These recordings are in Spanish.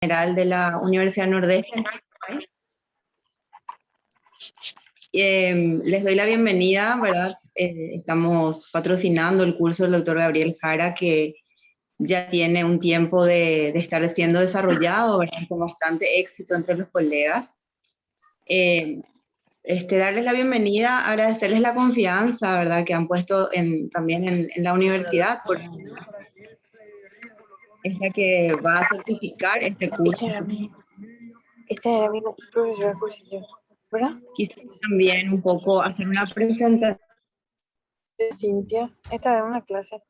General de la Universidad Nordeste. Les doy la bienvenida, ¿verdad? Estamos patrocinando el curso del doctor Gabriel Jara, que ya tiene un tiempo de estar siendo desarrollado, ¿verdad? Con bastante éxito entre los colegas. Darles la bienvenida, agradecerles la confianza, ¿verdad? Que han puesto también en la universidad, porque es la que va a certificar este curso. Este era mi profesor cursillo, ¿verdad? Quisiera también un poco hacer una presentación. Cintia, esta es una clase.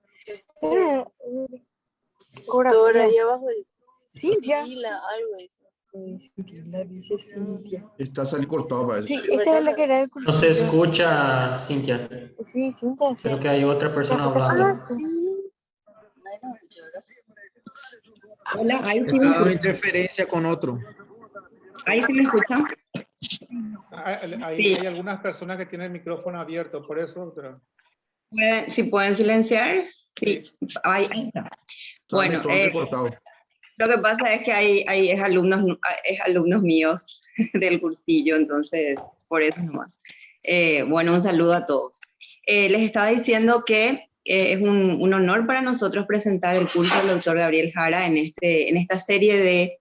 Doctora, ahí abajo dice. Cintia. Algo dice. La dice Cintia. Está saliendo cortado, parece. Sí, esta es la que era el cursillo. No se escucha, Cintia. Sí, Cintia. Sí. Creo que hay otra persona hablando. Ah, sí. Hola, ahí sí me Está dando escuchan. interferencia con otro. Ahí sí me escuchan. Hay algunas personas que tienen el micrófono abierto, por eso, doctora. Si pueden silenciar, sí, ahí está. Bueno, Cortado. lo que pasa es que hay alumnos míos del cursillo, entonces por eso nomás. Bueno, un saludo a todos. Les estaba diciendo que es un honor para nosotros presentar el curso del doctor Gabriel Jara en esta serie de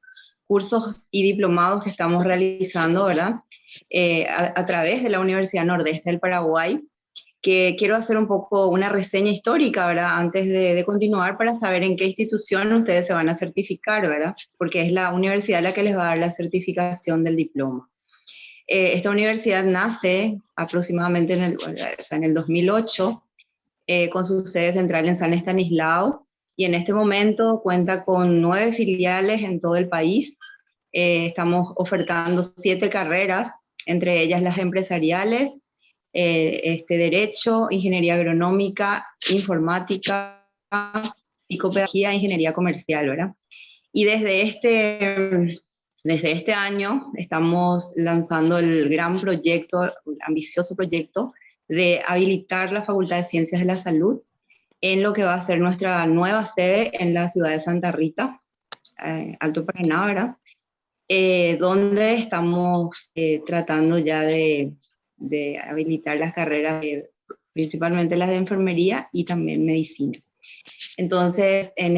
cursos y diplomados que estamos realizando, ¿verdad? A través de la Universidad Nordeste del Paraguay, que quiero hacer un poco una reseña histórica, ¿verdad? Antes de continuar, para saber en qué institución ustedes se van a certificar, ¿verdad? Porque es la universidad la que les va a dar la certificación del diploma. Esta universidad nace aproximadamente en el 2008, con su sede central en San Estanislao, y en este momento cuenta con 9 filiales en todo el país. Estamos ofertando 7 carreras, entre ellas las empresariales, Derecho, Ingeniería Agronómica, Informática, Psicopedagogía e Ingeniería Comercial, ¿verdad? Y desde este año estamos lanzando el gran proyecto, el ambicioso proyecto de habilitar la Facultad de Ciencias de la Salud en lo que va a ser nuestra nueva sede en la ciudad de Santa Rita, Alto Paraná, ¿verdad? Donde estamos tratando ya de habilitar las carreras, principalmente las de enfermería y también medicina. Entonces, en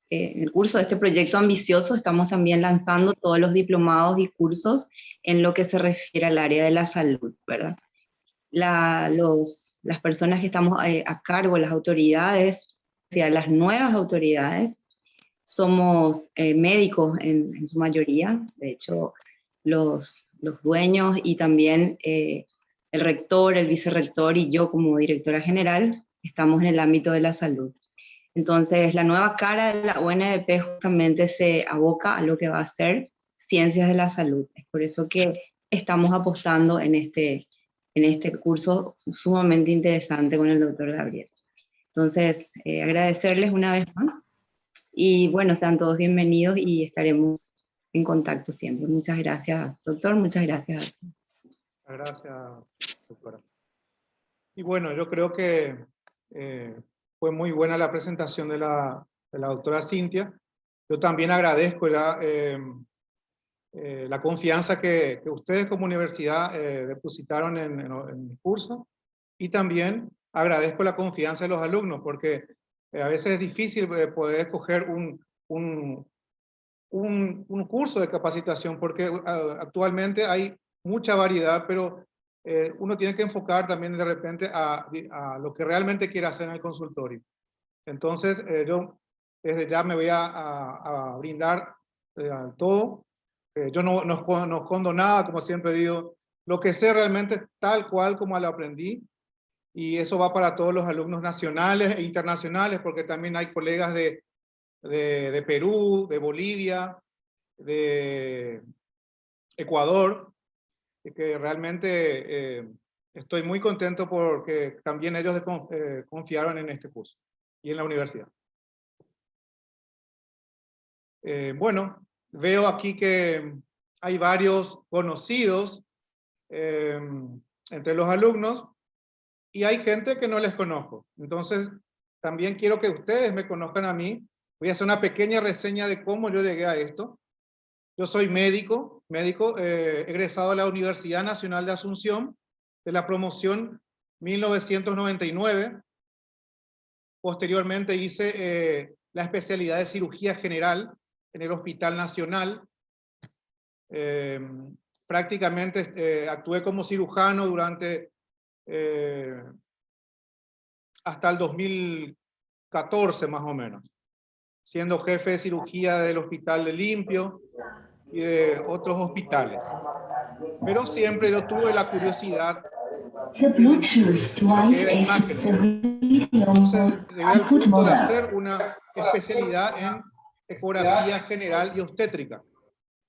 el curso de este proyecto ambicioso estamos también lanzando todos los diplomados y cursos en lo que se refiere al área de la salud, ¿verdad? Las personas que estamos a cargo, las autoridades, o sea, las nuevas autoridades, somos médicos en su mayoría. De hecho, los dueños y también el rector, el vicerrector y yo como directora general estamos en el ámbito de la salud. Entonces, la nueva cara de la UNDP justamente se aboca a lo que va a ser ciencias de la salud. Es por eso que estamos apostando en este curso sumamente interesante con el doctor Gabriel. Entonces, agradecerles una vez más. Y bueno, sean todos bienvenidos y estaremos en contacto siempre. Muchas gracias, doctor. Muchas gracias a todos. Gracias, doctora. Y bueno, yo creo que fue muy buena la presentación de la doctora Cintia. Yo también agradezco la confianza que ustedes como universidad depositaron en mi curso, y también agradezco la confianza de los alumnos, porque a veces es difícil poder escoger un curso de capacitación, porque actualmente hay mucha variedad, pero uno tiene que enfocar también de repente a lo que realmente quiere hacer en el consultorio. Entonces, yo desde ya me voy a brindar todo. Yo no escondo nada, como siempre digo, lo que sé realmente es tal cual como lo aprendí, y eso va para todos los alumnos nacionales e internacionales, porque también hay colegas de Perú, de Bolivia, de Ecuador, que realmente estoy muy contento porque también ellos confiaron en este curso y en la universidad. Bueno, veo aquí que hay varios conocidos entre los alumnos, y hay gente que no les conozco. Entonces, también quiero que ustedes me conozcan a mí. Voy a hacer una pequeña reseña de cómo yo llegué a esto. Yo soy médico, egresado de la Universidad Nacional de Asunción, de la promoción 1999. Posteriormente hice la especialidad de cirugía general en el Hospital Nacional. Prácticamente actué como cirujano durante hasta el 2014 más o menos, siendo jefe de cirugía del Hospital de Limpio y de otros hospitales. Pero siempre yo tuve la curiosidad de lo que era imágenes. Entonces llegué al punto de hacer una especialidad en ecografía general y obstétrica,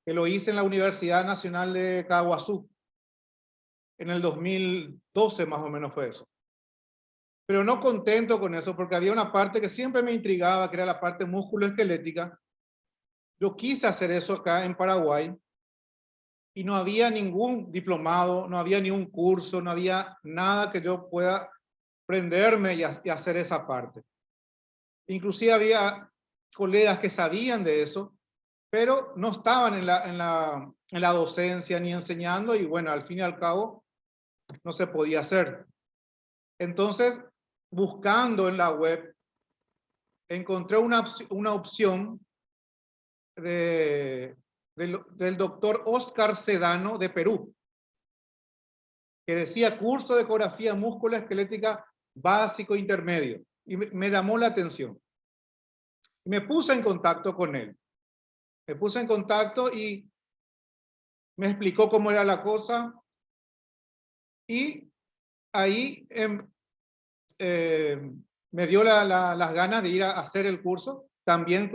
que lo hice en la Universidad Nacional de Caguazú. En el 2012 más o menos fue eso. Pero no contento con eso, porque había una parte que siempre me intrigaba, que era la parte musculoesquelética. Yo quise hacer eso acá en Paraguay, y no había ningún diplomado, no había ni un curso, no había nada que yo pueda prenderme y hacer esa parte. Inclusive había colegas que sabían de eso, pero no estaban en la docencia ni enseñando, y bueno, al fin y al cabo no se podía hacer. Entonces, buscando en la web, encontré una opción del doctor Oscar Sedano de Perú, que decía curso de ecografía musculoesquelética básico intermedio, y me llamó la atención. Me puse en contacto con él. Me puse en contacto y me explicó cómo era la cosa, y ahí me dio las ganas de ir a hacer el curso. También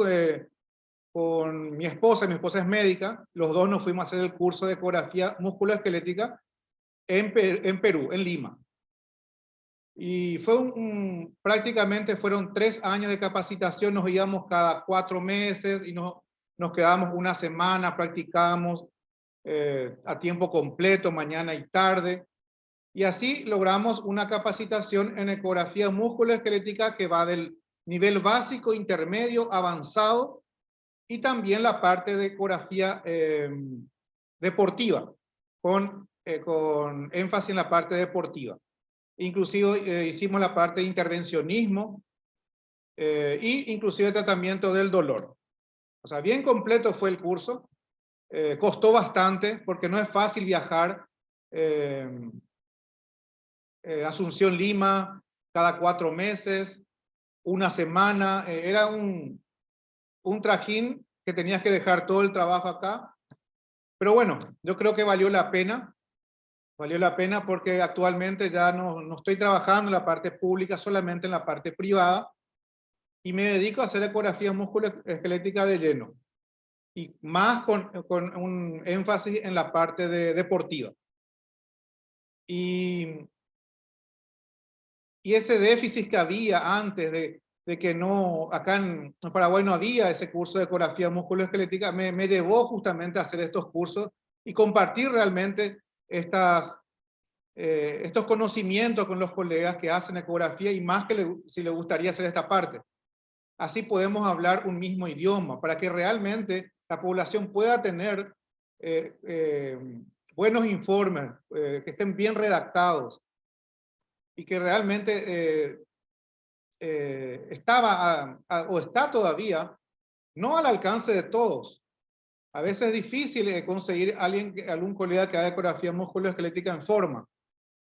con mi esposa es médica, los dos nos fuimos a hacer el curso de ecografía musculoesquelética en Perú, en Lima. Y fue prácticamente fueron 3 años de capacitación. Nos íbamos cada 4 meses y nos quedábamos una semana, practicábamos a tiempo completo, mañana y tarde. Y así logramos una capacitación en ecografía musculoesquelética que va del nivel básico, intermedio, avanzado, y también la parte de ecografía deportiva, con énfasis en la parte deportiva. Inclusive hicimos la parte de intervencionismo y inclusive tratamiento del dolor. O sea, bien completo fue el curso. Costó bastante porque no es fácil viajar. Asunción, Lima, cada 4 meses, una semana. Era un trajín que tenías que dejar todo el trabajo acá. Pero bueno, yo creo que valió la pena. Valió la pena porque actualmente ya no estoy trabajando en la parte pública, solamente en la parte privada, y me dedico a hacer ecografía musculoesquelética de lleno, y más con un énfasis en la parte deportiva. Y ese déficit que había antes de que acá en Paraguay no había ese curso de ecografía musculoesquelética, me llevó justamente a hacer estos cursos y compartir realmente estos conocimientos con los colegas que hacen ecografía, y más que si les gustaría hacer esta parte. Así podemos hablar un mismo idioma, para que realmente la población pueda tener buenos informes, que estén bien redactados, y que realmente estaba o está todavía no al alcance de todos. A veces es difícil conseguir algún colega que haga ecografía musculoesquelética en forma.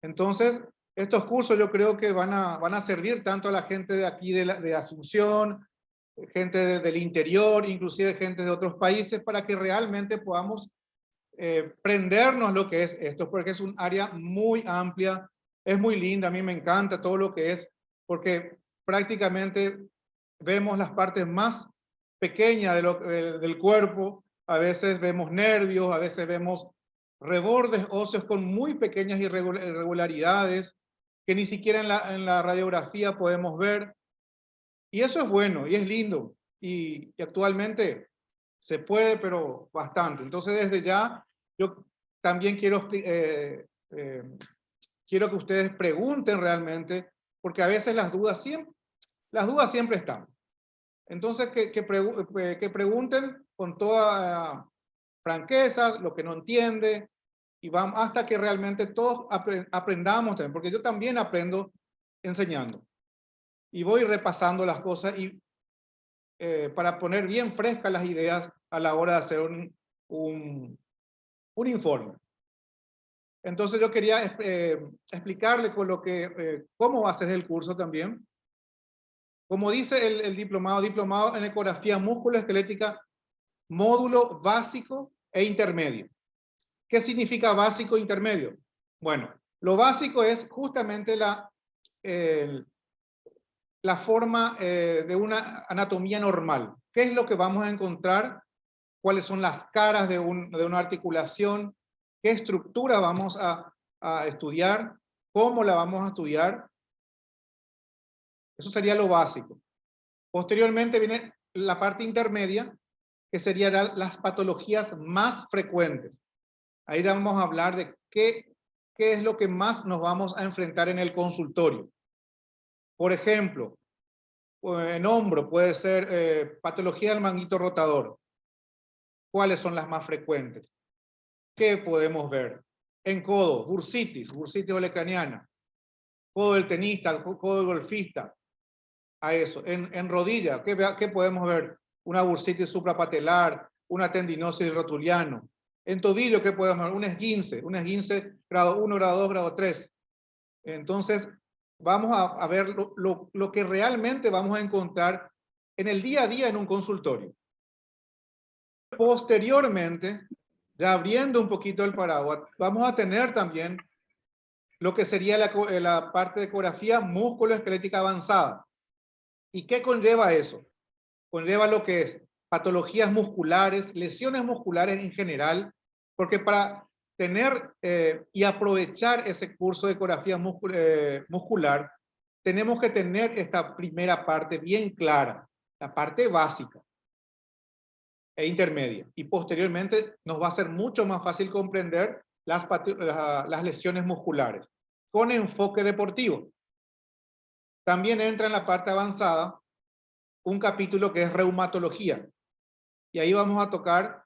Entonces, estos cursos yo creo que van a servir tanto a la gente de aquí de Asunción, gente del interior, inclusive gente de otros países, para que realmente podamos prendernos lo que es esto, porque es un área muy amplia, es muy linda, a mí me encanta todo lo que es, porque prácticamente vemos las partes más pequeñas del cuerpo. A veces vemos nervios, a veces vemos rebordes óseos con muy pequeñas irregularidades que ni siquiera en la radiografía podemos ver. Y eso es bueno y es lindo. Y actualmente se puede, pero bastante. Entonces, desde ya, yo también quiero que ustedes pregunten realmente, porque a veces las dudas siempre están. Entonces, que pregunten con toda franqueza, lo que no entiende, y vamos hasta que realmente todos aprendamos también, porque yo también aprendo enseñando. Y voy repasando las cosas y para poner bien frescas las ideas a la hora de hacer un informe. Entonces yo quería explicarle con lo que, cómo va a ser el curso también. Como dice el diplomado en ecografía musculoesquelética, módulo básico e intermedio. ¿Qué significa básico e intermedio? Bueno, lo básico es justamente la forma de una anatomía normal. ¿Qué es lo que vamos a encontrar? ¿Cuáles son las caras de una articulación? ¿Qué estructura vamos a estudiar? ¿Cómo la vamos a estudiar? Eso sería lo básico. Posteriormente viene la parte intermedia, que serían las patologías más frecuentes. Ahí vamos a hablar de qué es lo que más nos vamos a enfrentar en el consultorio. Por ejemplo, en hombro puede ser patología del manguito rotador. ¿Cuáles son las más frecuentes? ¿Qué podemos ver? En codo, bursitis olecraniana. Codo del tenista, codo del golfista. A eso. En rodilla, ¿qué podemos ver? Una bursitis suprapatelar, una tendinosis rotuliano. En tobillo, ¿qué podemos ver? Un esguince grado 1, grado 2, grado 3. Entonces, vamos a ver lo que realmente vamos a encontrar en el día a día en un consultorio. Posteriormente, ya abriendo un poquito el paraguas, vamos a tener también lo que sería la parte de ecografía musculoesquelética avanzada. ¿Y qué conlleva eso? Conlleva lo que es patologías musculares, lesiones musculares en general, porque para tener y aprovechar ese curso de ecografía muscular, tenemos que tener esta primera parte bien clara, la parte básica e intermedia. Y posteriormente nos va a ser mucho más fácil comprender las lesiones musculares, con enfoque deportivo. También entra en la parte avanzada un capítulo que es reumatología. Y ahí vamos a tocar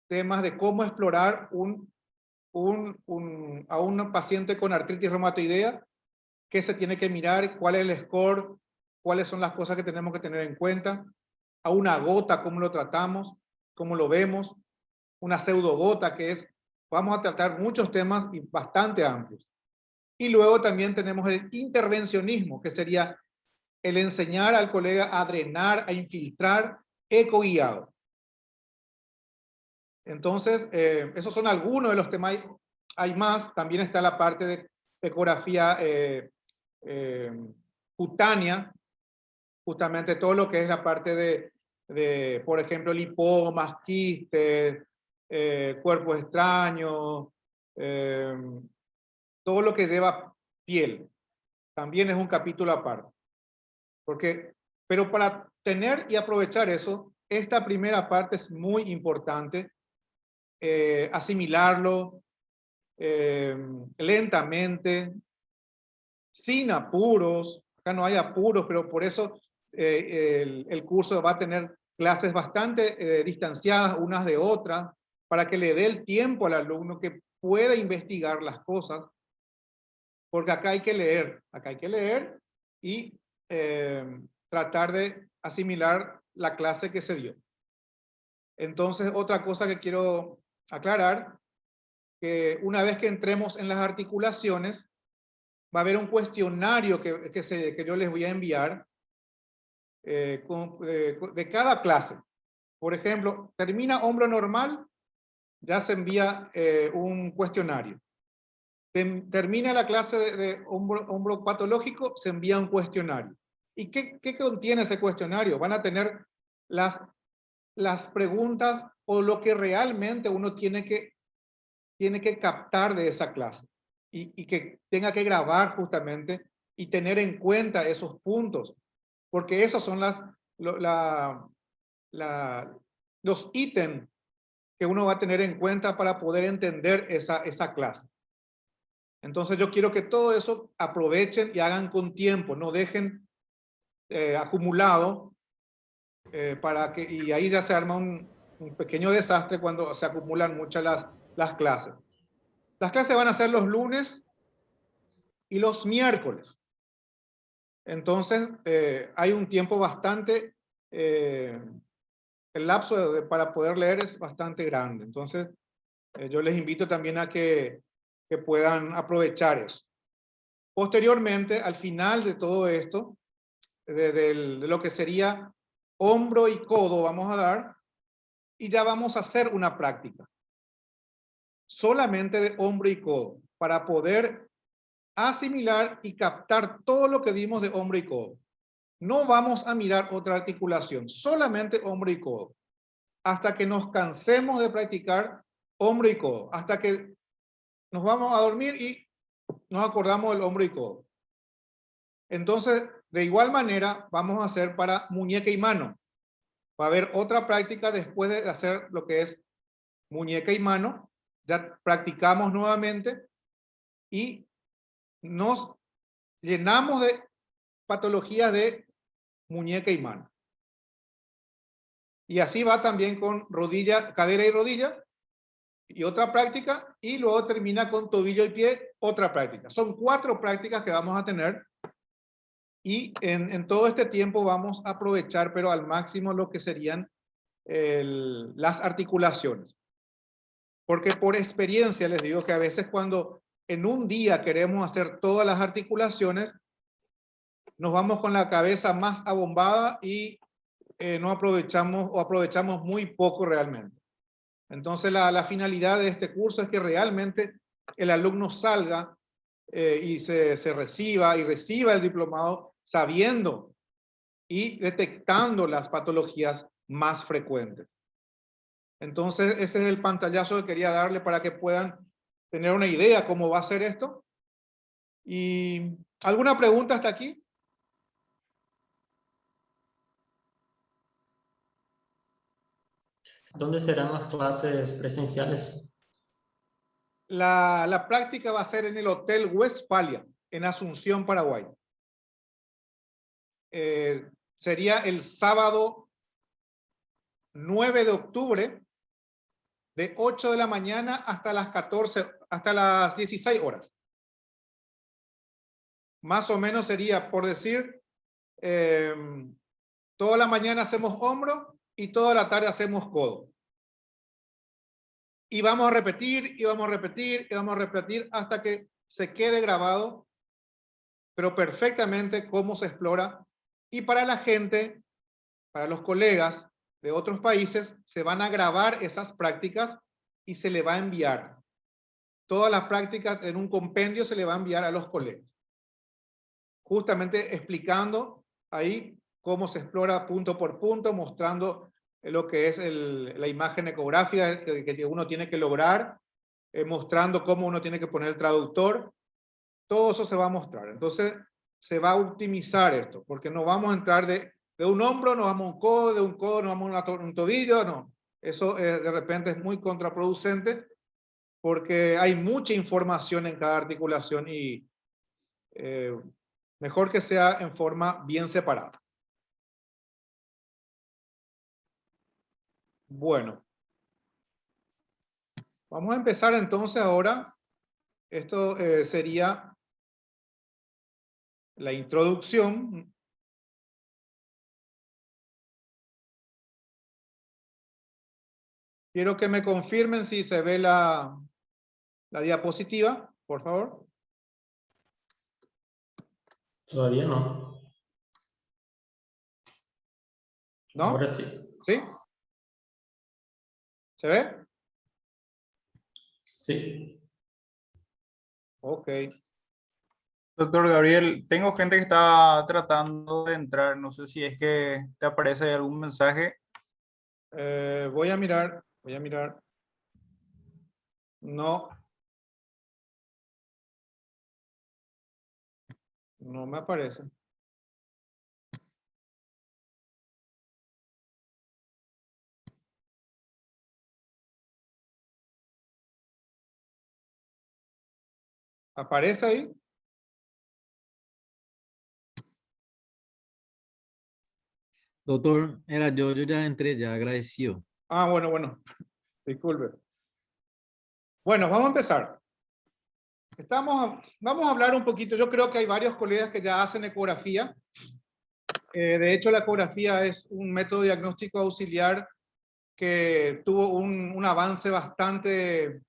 temas de cómo explorar a un paciente con artritis reumatoidea, qué se tiene que mirar, cuál es el score, cuáles son las cosas que tenemos que tener en cuenta, a una gota, cómo lo tratamos, cómo lo vemos, una pseudogota que es, vamos a tratar muchos temas bastante amplios. Y luego también tenemos el intervencionismo, que sería el enseñar al colega a drenar, a infiltrar, ecoguiado. Entonces, esos son algunos de los temas. Hay más, también está la parte de ecografía cutánea, justamente todo lo que es la parte de por ejemplo, lipomas, quistes, cuerpos extraños, todo lo que lleva piel. También es un capítulo aparte. Pero para tener y aprovechar eso, esta primera parte es muy importante, asimilarlo lentamente, sin apuros. Acá no hay apuros, pero por eso el curso va a tener clases bastante distanciadas unas de otras, para que le dé el tiempo al alumno que pueda investigar las cosas, porque acá hay que leer y tratar de asimilar la clase que se dio. Entonces, otra cosa que quiero aclarar, que una vez que entremos en las articulaciones, va a haber un cuestionario que yo les voy a enviar de cada clase. Por ejemplo, termina hombro normal, ya se envía un cuestionario. Termina la clase de hombro patológico, se envía un cuestionario. ¿Y qué contiene ese cuestionario? Van a tener las preguntas o lo que realmente uno tiene que captar de esa clase y que tenga que grabar justamente y tener en cuenta esos puntos, porque esos son los ítems que uno va a tener en cuenta para poder entender esa clase. Entonces yo quiero que todo eso aprovechen y hagan con tiempo, no dejen acumulado y ahí ya se arma un pequeño desastre cuando se acumulan muchas las clases. Las clases van a ser los lunes y los miércoles. Entonces, hay un tiempo bastante, el lapso para poder leer es bastante grande. Entonces, yo les invito también a que puedan aprovechar eso. Posteriormente, al final de todo esto, de lo que sería hombro y codo, vamos a dar, y ya vamos a hacer una práctica. Solamente de hombro y codo, para poder asimilar y captar todo lo que dimos de hombro y codo. No vamos a mirar otra articulación, solamente hombro y codo, hasta que nos cansemos de practicar hombro y codo, hasta que nos vamos a dormir y nos acordamos del hombro y codo. Entonces, de igual manera, vamos a hacer para muñeca y mano. Va a haber otra práctica después de hacer lo que es muñeca y mano. Ya practicamos nuevamente y nos llenamos de patologías de muñeca y mano. Y así va también con rodilla, cadera y rodilla, y otra práctica, y luego termina con tobillo y pie, otra práctica. Son 4 prácticas que vamos a tener, y en todo este tiempo vamos a aprovechar, pero al máximo, lo que serían las articulaciones. Porque por experiencia les digo que a veces cuando en un día queremos hacer todas las articulaciones, nos vamos con la cabeza más abombada y no aprovechamos o aprovechamos muy poco realmente. Entonces la finalidad de este curso es que realmente el alumno salga y se reciba y reciba el diplomado sabiendo y detectando las patologías más frecuentes. Entonces ese es el pantallazo que quería darle para que puedan tener una idea cómo va a ser esto. ¿Y alguna pregunta hasta aquí? ¿Dónde serán las clases presenciales? La práctica va a ser en el Hotel Westfalia, en Asunción, Paraguay. Sería el sábado 9 de octubre, de 8 de la mañana hasta las 14, hasta las 16 horas. Más o menos sería, por decir, toda la mañana hacemos hombro y toda la tarde hacemos codo. Y vamos a repetir, y vamos a repetir, y vamos a repetir hasta que se quede grabado, pero perfectamente cómo se explora. Y para la gente, para los colegas de otros países, se van a grabar esas prácticas y se le va a enviar. Todas las prácticas en un compendio se le va a enviar a los colegas. Justamente explicando ahí cómo se explora punto por punto, mostrando lo que es la imagen ecográfica que uno tiene que lograr, mostrando cómo uno tiene que poner el traductor. Todo eso se va a mostrar. Entonces, se va a optimizar esto, porque no vamos a entrar de un hombro, nos vamos a un codo, de un codo nos vamos a un tobillo, no. Eso de repente es muy contraproducente, porque hay mucha información en cada articulación y mejor que sea en forma bien separada. Bueno. Vamos a empezar entonces ahora. Esto sería la introducción. Quiero que me confirmen si se ve la diapositiva, por favor. Todavía no. ¿No? Ahora sí. ¿Sí? ¿Se ve? Sí. Ok. Doctor Gabriel, tengo gente que está tratando de entrar. No sé si es que te aparece algún mensaje. Voy a mirar. No. No me aparece. ¿Aparece ahí? Doctor, era yo ya entré, ya agradecido. Ah, bueno, disculpe. Bueno, vamos a empezar. Vamos a hablar un poquito, yo creo que hay varios colegas que ya hacen ecografía. De hecho, la ecografía es un método diagnóstico auxiliar que tuvo un avance bastante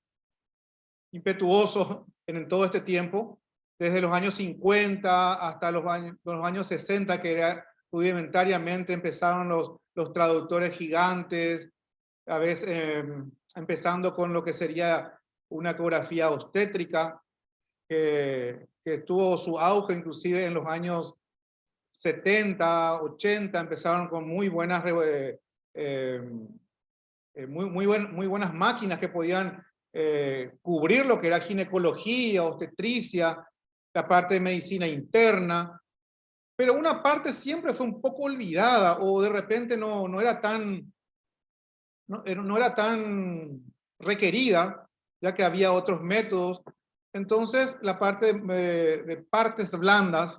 impetuoso en todo este tiempo, desde los años 50 hasta los años 60, que era rudimentariamente empezaron los traductores gigantes, a veces empezando con lo que sería una ecografía obstétrica, que tuvo su auge inclusive en los años 70, 80, empezaron con muy buenas, muy buenas máquinas que podían cubrir lo que era ginecología, obstetricia, la parte de medicina interna, pero una parte siempre fue un poco olvidada o de repente no era tan requerida, ya que había otros métodos. Entonces, la parte de partes blandas,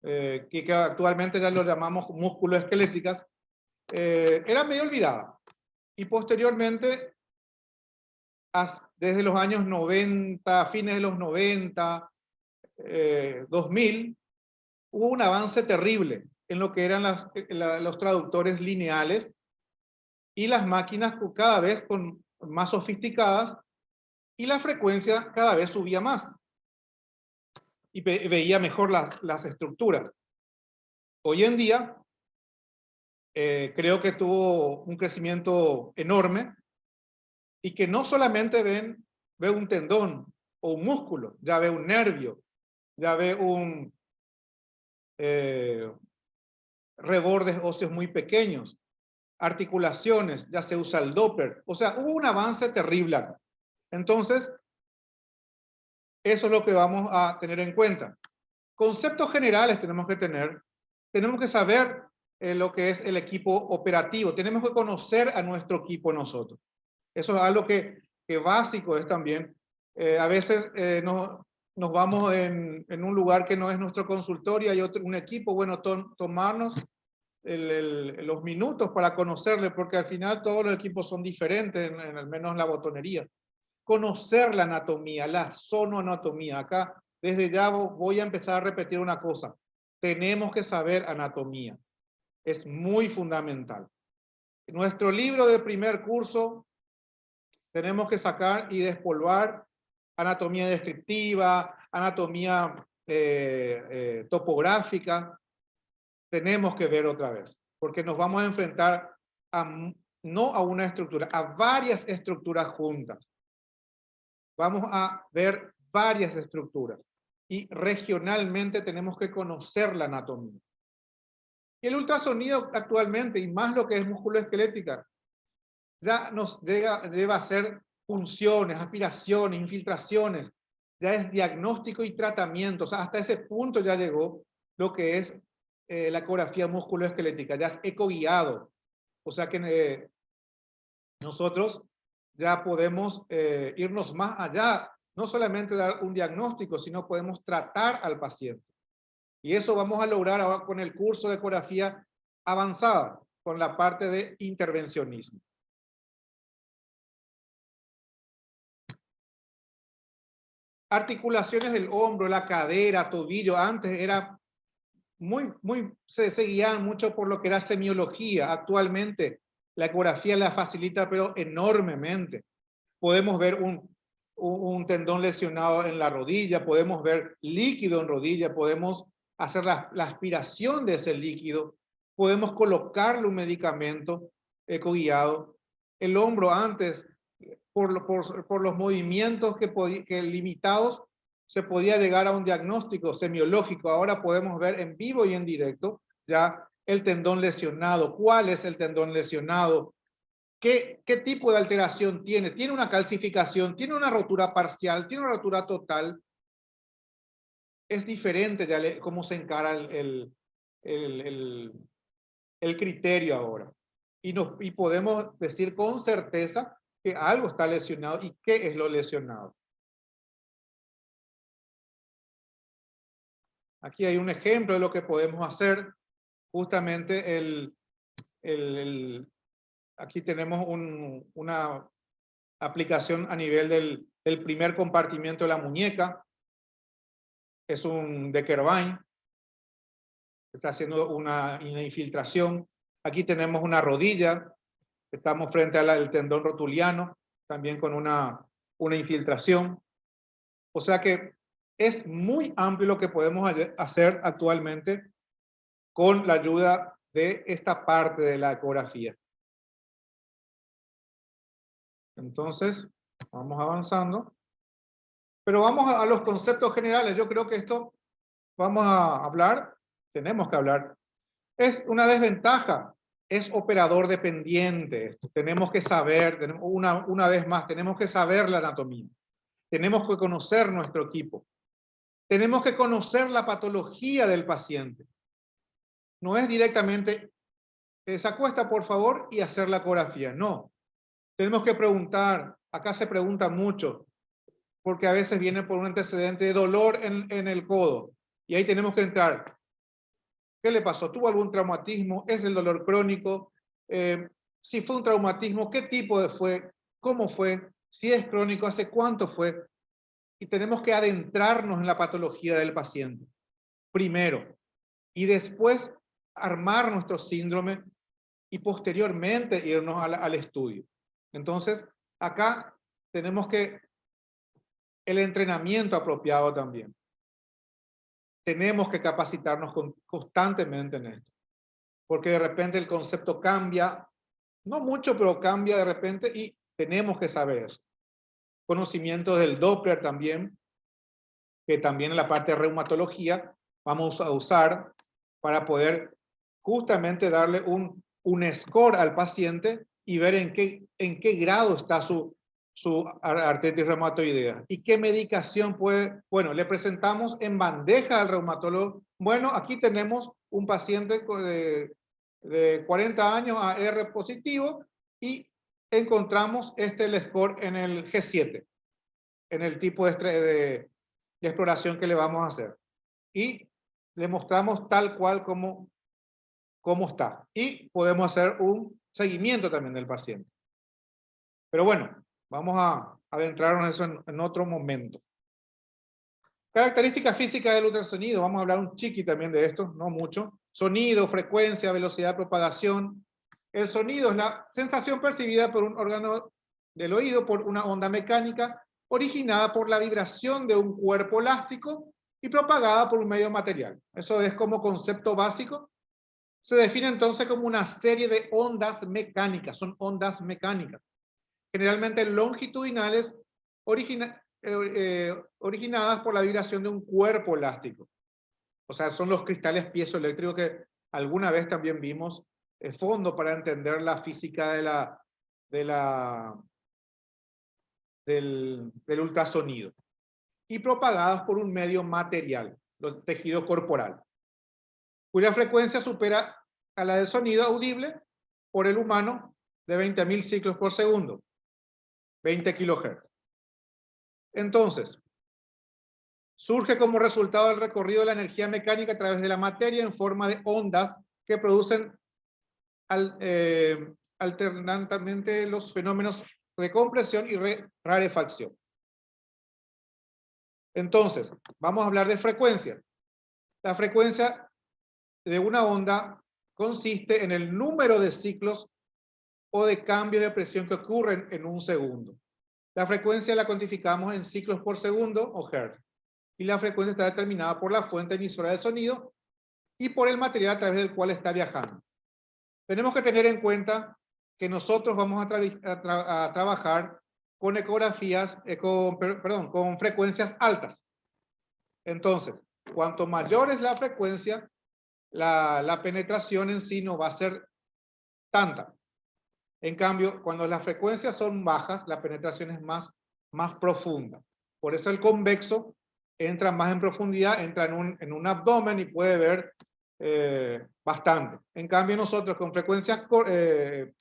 que actualmente ya lo llamamos musculoesqueléticas, era medio olvidada. Y posteriormente, desde los años 90, fines de los 90, 2000, hubo un avance terrible en lo que eran los traductores lineales y las máquinas cada vez más sofisticadas, y la frecuencia cada vez subía más y veía mejor las estructuras. Hoy en día, creo que tuvo un crecimiento enorme y que no solamente ve un tendón o un músculo, ya ve un nervio, ya ve rebordes óseos muy pequeños, articulaciones, ya se usa el Doppler. O sea, hubo un avance terrible acá. Entonces, eso es lo que vamos a tener en cuenta. Conceptos generales tenemos que tener. Tenemos que saber lo que es el equipo operativo. Tenemos que conocer a nuestro equipo nosotros. Eso es algo que básico es también. A veces nos vamos en un lugar que no es nuestro consultorio, hay un equipo, bueno, tomarnos los minutos para conocerle, porque al final todos los equipos son diferentes, al menos la botonería. Conocer la anatomía, la zonoanatomía. Acá, desde ya voy a empezar a repetir una cosa. Tenemos que saber anatomía. Es muy fundamental. En nuestro libro de primer curso tenemos que sacar y despolvar anatomía descriptiva, anatomía topográfica. Tenemos que ver otra vez, porque nos vamos a enfrentar no a una estructura, a varias estructuras juntas. Vamos a ver varias estructuras y regionalmente tenemos que conocer la anatomía. Y el ultrasonido actualmente, y más lo que es musculoesquelética, ya nos debe hacer funciones, aspiraciones, infiltraciones, ya es diagnóstico y tratamiento. O sea, hasta ese punto ya llegó lo que es la ecografía musculoesquelética, ya es ecoguiado. O sea que nosotros ya podemos irnos más allá, no solamente dar un diagnóstico, sino podemos tratar al paciente. Y eso vamos a lograr ahora con el curso de ecografía avanzada, con la parte de intervencionismo. Articulaciones del hombro, la cadera, tobillo, antes era se guiaban mucho por lo que era semiología. Actualmente la ecografía la facilita, pero enormemente. Podemos ver un tendón lesionado en la rodilla, podemos ver líquido en rodilla, podemos hacer la aspiración de ese líquido, podemos colocarle un medicamento ecoguiado. El hombro antes, por los movimientos que limitados, se podía llegar a un diagnóstico semiológico. Ahora podemos ver en vivo y en directo ya el tendón lesionado. ¿Cuál es el tendón lesionado? ¿Qué tipo de alteración tiene? ¿Tiene una calcificación? ¿Tiene una rotura parcial? ¿Tiene una rotura total? Es diferente ya cómo se encara el criterio ahora. Y podemos decir con certeza que algo está lesionado y qué es lo lesionado. Aquí hay un ejemplo de lo que podemos hacer. Justamente aquí tenemos una aplicación a nivel del primer compartimiento de la muñeca. Es un Deckerbein. Está haciendo una infiltración. Aquí tenemos una rodilla. Estamos frente al tendón rotuliano, también con una infiltración. O sea que es muy amplio lo que podemos hacer actualmente con la ayuda de esta parte de la ecografía. Entonces, vamos avanzando. Pero vamos a los conceptos generales. Yo creo que esto vamos a hablar, tenemos que hablar. Es una desventaja, es operador dependiente. Tenemos que saber, una vez más, tenemos que saber la anatomía. Tenemos que conocer nuestro equipo. Tenemos que conocer la patología del paciente. No es directamente, se acuesta por favor y hacer la ecografía. No. Tenemos que preguntar, acá se pregunta mucho, porque a veces viene por un antecedente de dolor en el codo. Y ahí tenemos que entrar. ¿Qué le pasó? ¿Tuvo algún traumatismo? ¿Es el dolor crónico? Si fue un traumatismo, ¿qué tipo fue? ¿Cómo fue? Si es crónico, ¿hace cuánto fue? Y tenemos que adentrarnos en la patología del paciente. Primero. Y después armar nuestro síndrome y posteriormente irnos al estudio. Entonces, acá tenemos que el entrenamiento apropiado también. Tenemos que capacitarnos constantemente en esto. Porque de repente el concepto cambia, no mucho, pero cambia de repente y tenemos que saber eso. Conocimiento del Doppler también, que también en la parte de reumatología vamos a usar para poder justamente darle un score al paciente y ver en qué grado está su artritis reumatoidea y qué medicación puede. Bueno, le presentamos en bandeja al reumatólogo. Bueno, aquí tenemos un paciente de 40 años AR positivo y encontramos el score en el G7, en el tipo de exploración que le vamos a hacer. Y le mostramos tal cual como está. Y podemos hacer un seguimiento también del paciente. Pero bueno, vamos a adentrarnos en eso en otro momento. Características físicas del ultrasonido. Vamos a hablar un chiqui también de esto, no mucho. Sonido, frecuencia, velocidad de propagación. El sonido es la sensación percibida por un órgano del oído por una onda mecánica originada por la vibración de un cuerpo elástico y propagada por un medio material. Eso es como concepto básico. Se define entonces como una serie de ondas mecánicas. Son ondas mecánicas. Generalmente longitudinales originadas por la vibración de un cuerpo elástico. O sea, son los cristales piezoeléctricos que alguna vez también vimos el fondo para entender la física del ultrasonido. Y propagadas por un medio material, el tejido corporal, cuya frecuencia supera a la del sonido audible por el humano de 20.000 ciclos por segundo. 20 kHz. Entonces, surge como resultado del recorrido de la energía mecánica a través de la materia en forma de ondas que producen alternantemente los fenómenos de compresión y rarefacción. Entonces, vamos a hablar de frecuencia. La frecuencia de una onda consiste en el número de ciclos o de cambios de presión que ocurren en un segundo. La frecuencia la cuantificamos en ciclos por segundo o hertz. Y la frecuencia está determinada por la fuente emisora del sonido y por el material a través del cual está viajando. Tenemos que tener en cuenta que nosotros vamos a trabajar con ecografías, con frecuencias altas. Entonces, cuanto mayor es la frecuencia, la penetración en sí no va a ser tanta. En cambio, cuando las frecuencias son bajas, la penetración es más profunda. Por eso el convexo entra más en profundidad, entra en un abdomen y puede ver bastante. En cambio, nosotros con frecuencias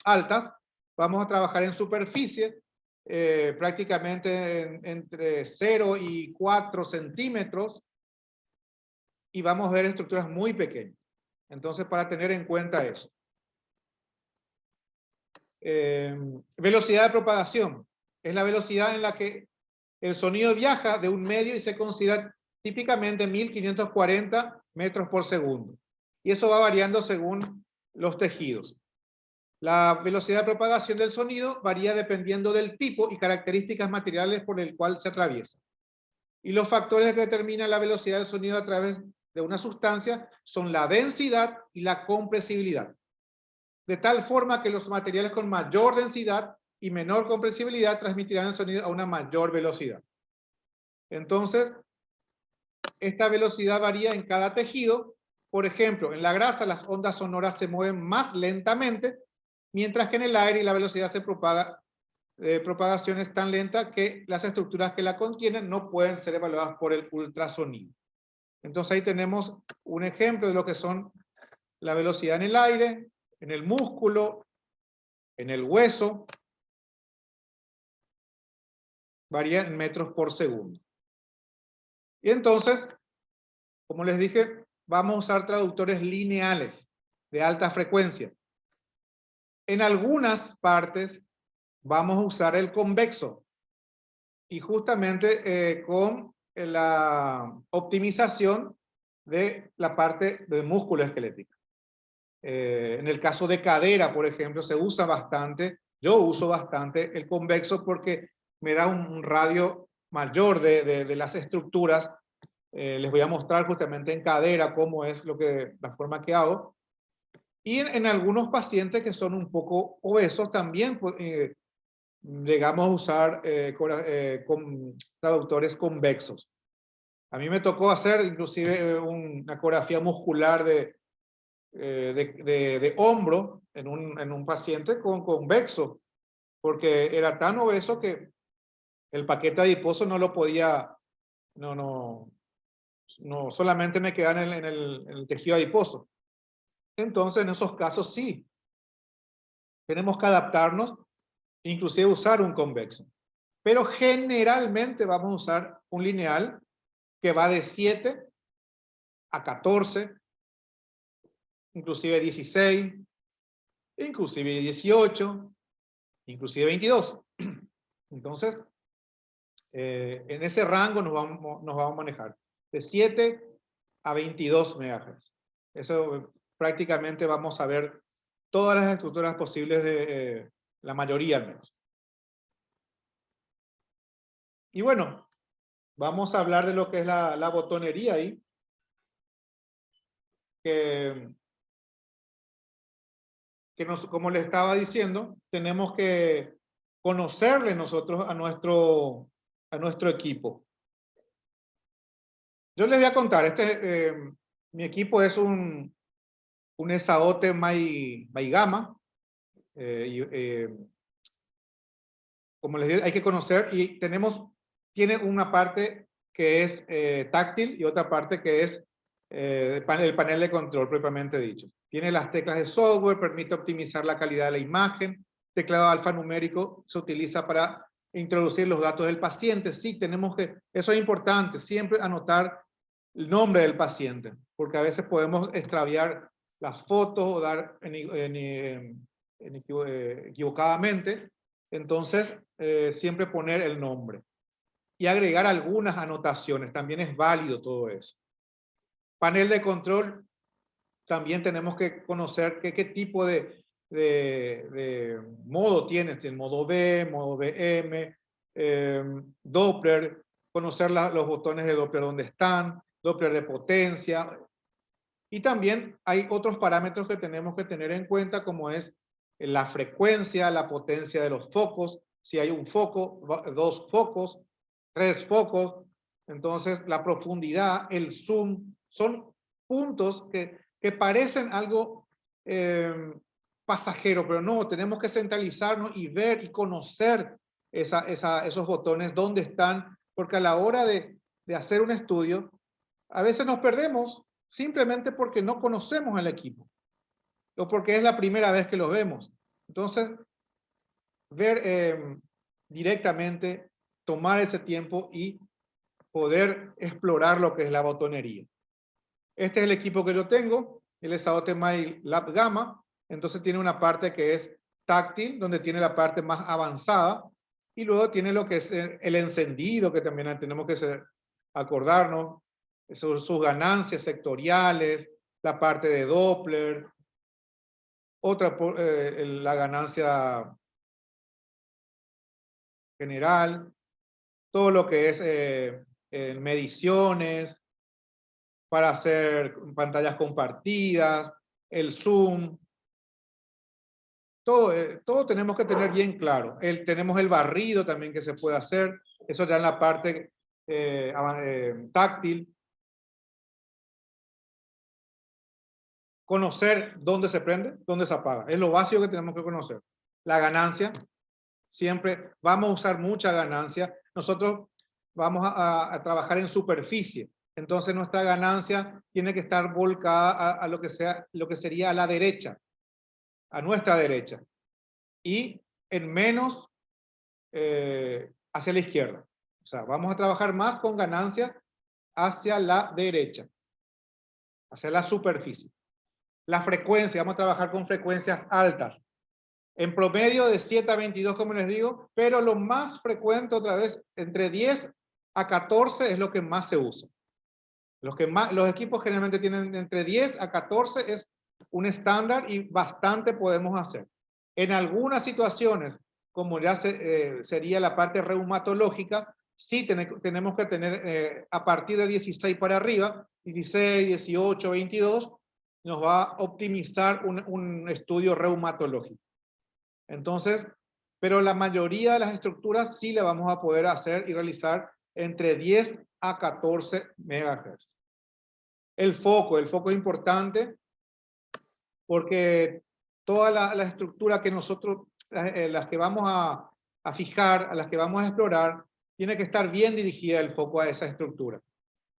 altas vamos a trabajar en superficie, prácticamente entre 0 y 4 centímetros, y vamos a ver estructuras muy pequeñas. Entonces, para tener en cuenta eso. Velocidad de propagación. Es la velocidad en la que el sonido viaja de un medio y se considera típicamente 1540 metros por segundo. Y eso va variando según los tejidos. La velocidad de propagación del sonido varía dependiendo del tipo y características materiales por el cual se atraviesa. Y los factores que determinan la velocidad del sonido a través de una sustancia son la densidad y la compresibilidad. De tal forma que los materiales con mayor densidad y menor compresibilidad transmitirán el sonido a una mayor velocidad. Entonces, esta velocidad varía en cada tejido. Por ejemplo, en la grasa las ondas sonoras se mueven más lentamente, mientras que en el aire la velocidad de propagación es tan lenta que las estructuras que la contienen no pueden ser evaluadas por el ultrasonido. Entonces ahí tenemos un ejemplo de lo que son la velocidad en el aire, en el músculo, en el hueso. Varía en metros por segundo. Y entonces, como les dije, vamos a usar traductores lineales de alta frecuencia. En algunas partes vamos a usar el convexo. Y justamente con la optimización de la parte de músculo esquelético. En el caso de cadera, por ejemplo, se usa bastante, yo uso bastante el convexo porque me da un radio mayor de las estructuras. Les voy a mostrar justamente en cadera cómo es la forma que hago. Y en algunos pacientes que son un poco obesos también llegamos a usar con traductores convexos. A mí me tocó hacer inclusive una ecografía muscular de hombro en un paciente con convexo, porque era tan obeso que el paquete adiposo no lo podía, no solamente me quedaba en el tejido adiposo. Entonces en esos casos sí, tenemos que adaptarnos, inclusive usar un convexo. Pero generalmente vamos a usar un lineal que va de 7 a 14, inclusive 16, inclusive 18, inclusive 22. Entonces, en ese rango nos vamos a manejar de 7 a 22 MHz. Eso prácticamente vamos a ver todas las estructuras posibles de la mayoría al menos. Y bueno, vamos a hablar de lo que es la botonería ahí. Como le estaba diciendo, tenemos que conocerle nosotros a nuestro equipo. Yo les voy a contar, mi equipo es un Esaote Maigama. Como les digo, hay que conocer y tiene una parte que es táctil y otra parte que es el panel de control propiamente dicho. Tiene las teclas de software, permite optimizar la calidad de la imagen. Teclado alfanumérico se utiliza para introducir los datos del paciente. Sí, eso es importante, siempre anotar el nombre del paciente, porque a veces podemos extraviar las fotos o dar equivocadamente. Entonces, siempre poner el nombre. Y agregar algunas anotaciones, también es válido todo eso. Panel de control, también tenemos que conocer qué tipo de modo tienes. Tiene modo B, modo BM, Doppler, conocer los botones de Doppler dónde están, Doppler de potencia. Y también hay otros parámetros que tenemos que tener en cuenta, como es la frecuencia, la potencia de los focos, si hay un foco, 2 focos, 3 focos, entonces la profundidad, el zoom, son puntos que parecen algo pasajero, pero no, tenemos que centralizarnos y ver y conocer esos botones, dónde están, porque a la hora de hacer un estudio, a veces nos perdemos simplemente porque no conocemos el equipo, o porque es la primera vez que lo vemos. Entonces, ver directamente, tomar ese tiempo y poder explorar lo que es la botonería. Este es el equipo que yo tengo, el Esaote MyLab Gamma. Entonces tiene una parte que es táctil, donde tiene la parte más avanzada, y luego tiene lo que es el encendido, que también tenemos que acordarnos, sus ganancias sectoriales, la parte de Doppler, la ganancia general, todo lo que es mediciones para hacer pantallas compartidas, el zoom, todo tenemos que tener bien claro. Tenemos el barrido también que se puede hacer, eso ya en la parte táctil. Conocer dónde se prende, dónde se apaga. Es lo básico que tenemos que conocer. La ganancia, siempre vamos a usar mucha ganancia. Nosotros vamos a trabajar en superficie. Entonces nuestra ganancia tiene que estar volcada a lo que sería a la derecha, a nuestra derecha. Y en menos hacia la izquierda. O sea, vamos a trabajar más con ganancia hacia la derecha, hacia la superficie. La frecuencia, vamos a trabajar con frecuencias altas. En promedio de 7 a 22, como les digo, pero lo más frecuente, otra vez, entre 10 a 14 es lo que más se usa. Los equipos generalmente tienen entre 10 a 14, es un estándar y bastante podemos hacer. En algunas situaciones, como ya sería la parte reumatológica, sí tenemos que tener a partir de 16 para arriba, 16, 18, 22, nos va a optimizar un estudio reumatológico. Entonces, pero la mayoría de las estructuras sí le vamos a poder hacer y realizar entre 10 a 14 MHz. El foco es importante porque toda la estructura que nosotros, las que vamos a fijar, a las que vamos a explorar, tiene que estar bien dirigida el foco a esa estructura.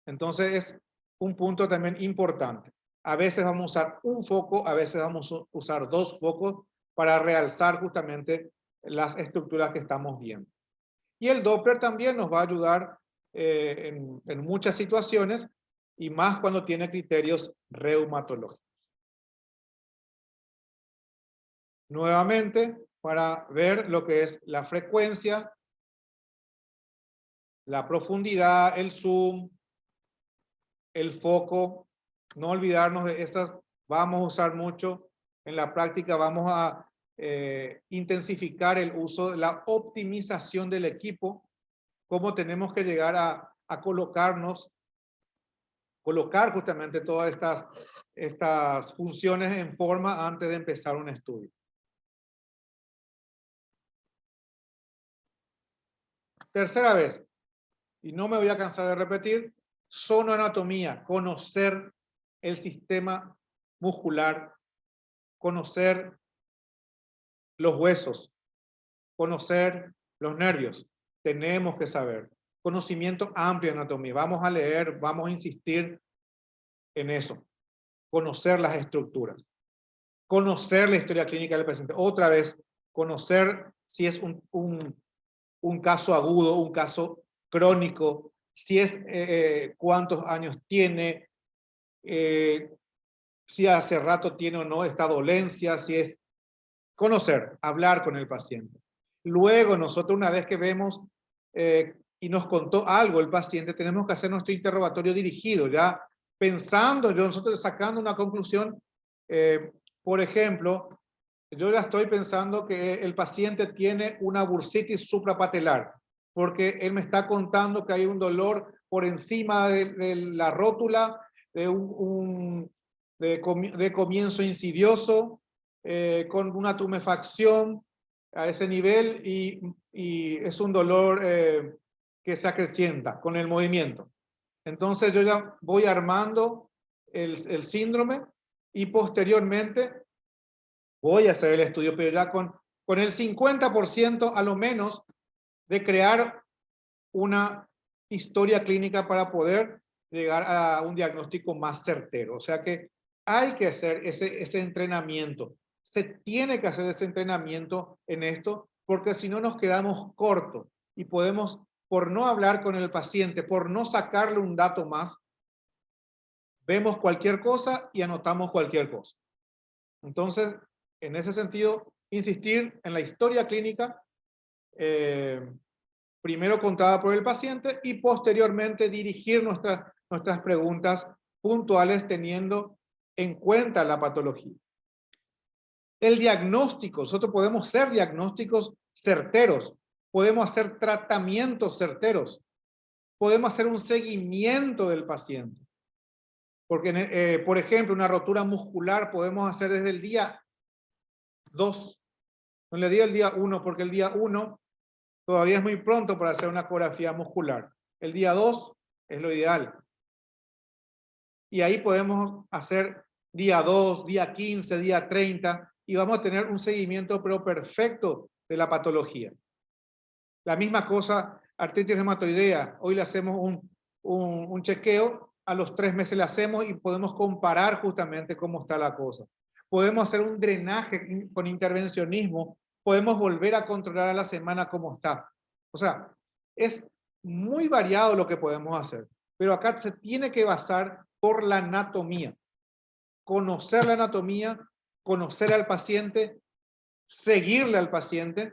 Entonces es un punto también importante. A veces vamos a usar un foco, a veces vamos a usar 2 focos para realzar justamente las estructuras que estamos viendo. Y el Doppler también nos va a ayudar en muchas situaciones y más cuando tiene criterios reumatológicos. Nuevamente, para ver lo que es la frecuencia, la profundidad, el zoom, el foco, no olvidarnos de esas, vamos a usar mucho en la práctica, vamos a intensificar el uso, la optimización del equipo, cómo tenemos que llegar a colocar justamente todas estas funciones en forma antes de empezar un estudio. Tercera vez, y no me voy a cansar de repetir, sonoanatomía, conocer el sistema muscular, conocer los huesos, conocer los nervios. Tenemos que saber. Conocimiento amplio de anatomía. Vamos a leer, vamos a insistir en eso. Conocer las estructuras. Conocer la historia clínica del paciente. Otra vez, conocer si es un caso agudo, un caso crónico, si es cuántos años tiene, si hace rato tiene o no esta dolencia, si es conocer, hablar con el paciente. Luego nosotros una vez que vemos y nos contó algo el paciente, tenemos que hacer nuestro interrogatorio dirigido, ya pensando, nosotros sacando una conclusión, por ejemplo, yo ya estoy pensando que el paciente tiene una bursitis suprapatelar, porque él me está contando que hay un dolor por encima de la rótula, de comienzo insidioso, con una tumefacción a ese nivel y es un dolor que se acrecienta con el movimiento. Entonces yo ya voy armando el síndrome y posteriormente voy a hacer el estudio, pero ya con el 50% a lo menos de crear una historia clínica para poder llegar a un diagnóstico más certero. O sea que hay que hacer ese entrenamiento. Se tiene que hacer ese entrenamiento en esto, porque si no nos quedamos cortos y podemos, por no hablar con el paciente, por no sacarle un dato más, vemos cualquier cosa y anotamos cualquier cosa. Entonces, en ese sentido, insistir en la historia clínica, primero contada por el paciente y posteriormente dirigir nuestras preguntas puntuales teniendo en cuenta la patología. El diagnóstico, nosotros podemos hacer diagnósticos certeros, podemos hacer tratamientos certeros, podemos hacer un seguimiento del paciente. Porque, por ejemplo, una rotura muscular podemos hacer desde el día 2. No le digo el día 1 porque el día 1 todavía es muy pronto para hacer una ecografía muscular. El día 2 es lo ideal. Y ahí podemos hacer día 2, día 15, día 30 y vamos a tener un seguimiento pero perfecto de la patología. La misma cosa, artritis reumatoidea. Hoy le hacemos un chequeo, a los 3 meses le hacemos y podemos comparar justamente cómo está la cosa. Podemos hacer un drenaje con intervencionismo, podemos volver a controlar a la semana cómo está. O sea, es muy variado lo que podemos hacer, pero acá se tiene que basar por la anatomía. Conocer la anatomía, conocer al paciente, seguirle al paciente,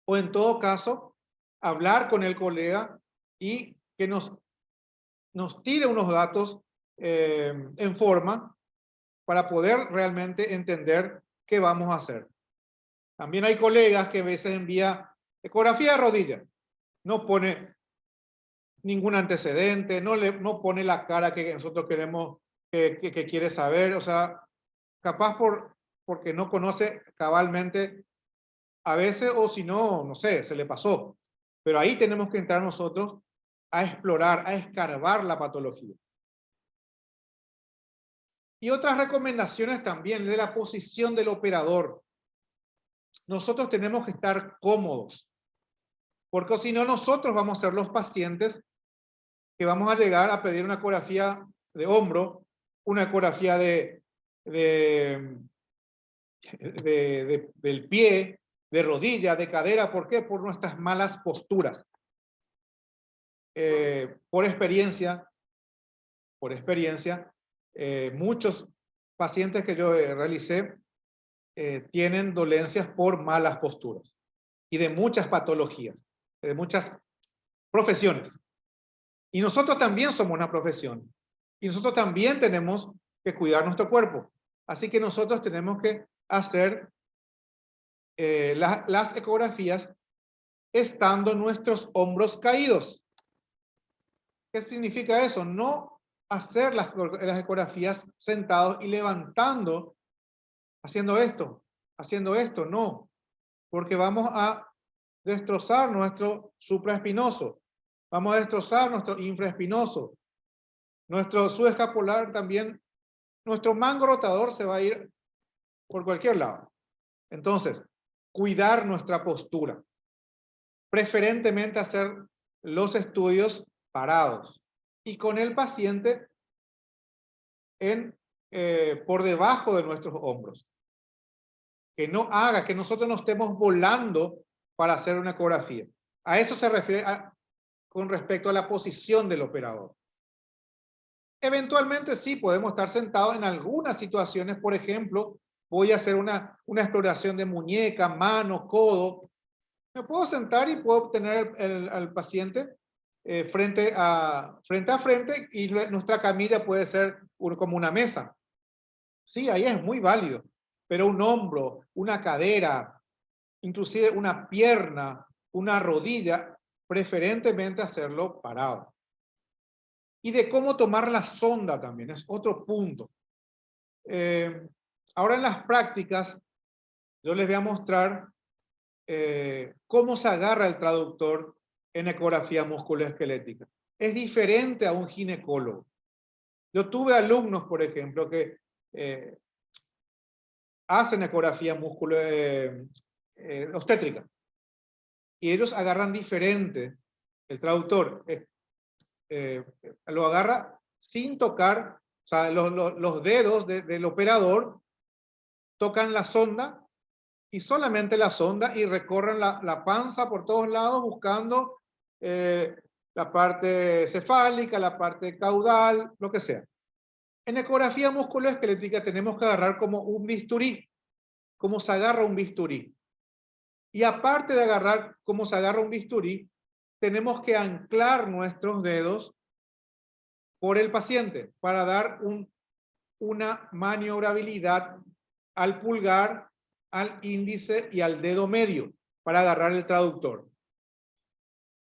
o en todo caso, hablar con el colega y que nos tire unos datos en forma para poder realmente entender qué vamos a hacer. También hay colegas que a veces envían ecografía de rodilla, no pone ningún antecedente, no pone la cara que nosotros queremos, que quiere saber, o sea, capaz porque no conoce cabalmente a veces, o si no, no sé, se le pasó. Pero ahí tenemos que entrar nosotros a explorar, a escarbar la patología. Y otras recomendaciones también de la posición del operador. Nosotros tenemos que estar cómodos, porque si no nosotros vamos a ser los pacientes que vamos a llegar a pedir una ecografía de hombro, una ecografía del pie, de rodilla, de cadera. ¿Por qué? Por nuestras malas posturas. Por experiencia, muchos pacientes que yo realicé tienen dolencias por malas posturas y de muchas patologías, de muchas profesiones. Y nosotros también somos una profesión. Y nosotros también tenemos que cuidar nuestro cuerpo. Así que nosotros tenemos que hacer las ecografías estando nuestros hombros caídos. ¿Qué significa eso? No hacer las ecografías sentados y levantando, haciendo esto, no. Porque vamos a destrozar nuestro supraespinoso. Vamos a destrozar nuestro infraespinoso. Nuestro subescapular también, nuestro mango rotador se va a ir por cualquier lado. Entonces, cuidar nuestra postura. Preferentemente hacer los estudios parados y con el paciente por debajo de nuestros hombros. Que no haga, que nosotros no estemos volando para hacer una ecografía. A eso se refiere con respecto a la posición del operador. Eventualmente sí, podemos estar sentados en algunas situaciones. Por ejemplo, voy a hacer una exploración de muñeca, mano, codo. Me puedo sentar y puedo tener al paciente frente a frente y nuestra camilla puede ser como una mesa. Sí, ahí es muy válido. Pero un hombro, una cadera, inclusive una pierna, una rodilla, preferentemente hacerlo parado. Y de cómo tomar la sonda también, es otro punto. Ahora en las prácticas, yo les voy a mostrar cómo se agarra el traductor en ecografía musculoesquelética. Es diferente a un ginecólogo. Yo tuve alumnos, por ejemplo, que hacen ecografía obstétrica. Y ellos agarran diferente. El traductor lo agarra sin tocar, o sea, los dedos del operador tocan la sonda y solamente la sonda y recorren la panza por todos lados buscando la parte cefálica, la parte caudal, lo que sea. En ecografía musculoesquelética tenemos que agarrar como un bisturí como se agarra un bisturí. Y aparte de agarrar como se agarra un bisturí, tenemos que anclar nuestros dedos por el paciente para dar una maniobrabilidad al pulgar, al índice y al dedo medio para agarrar el traductor.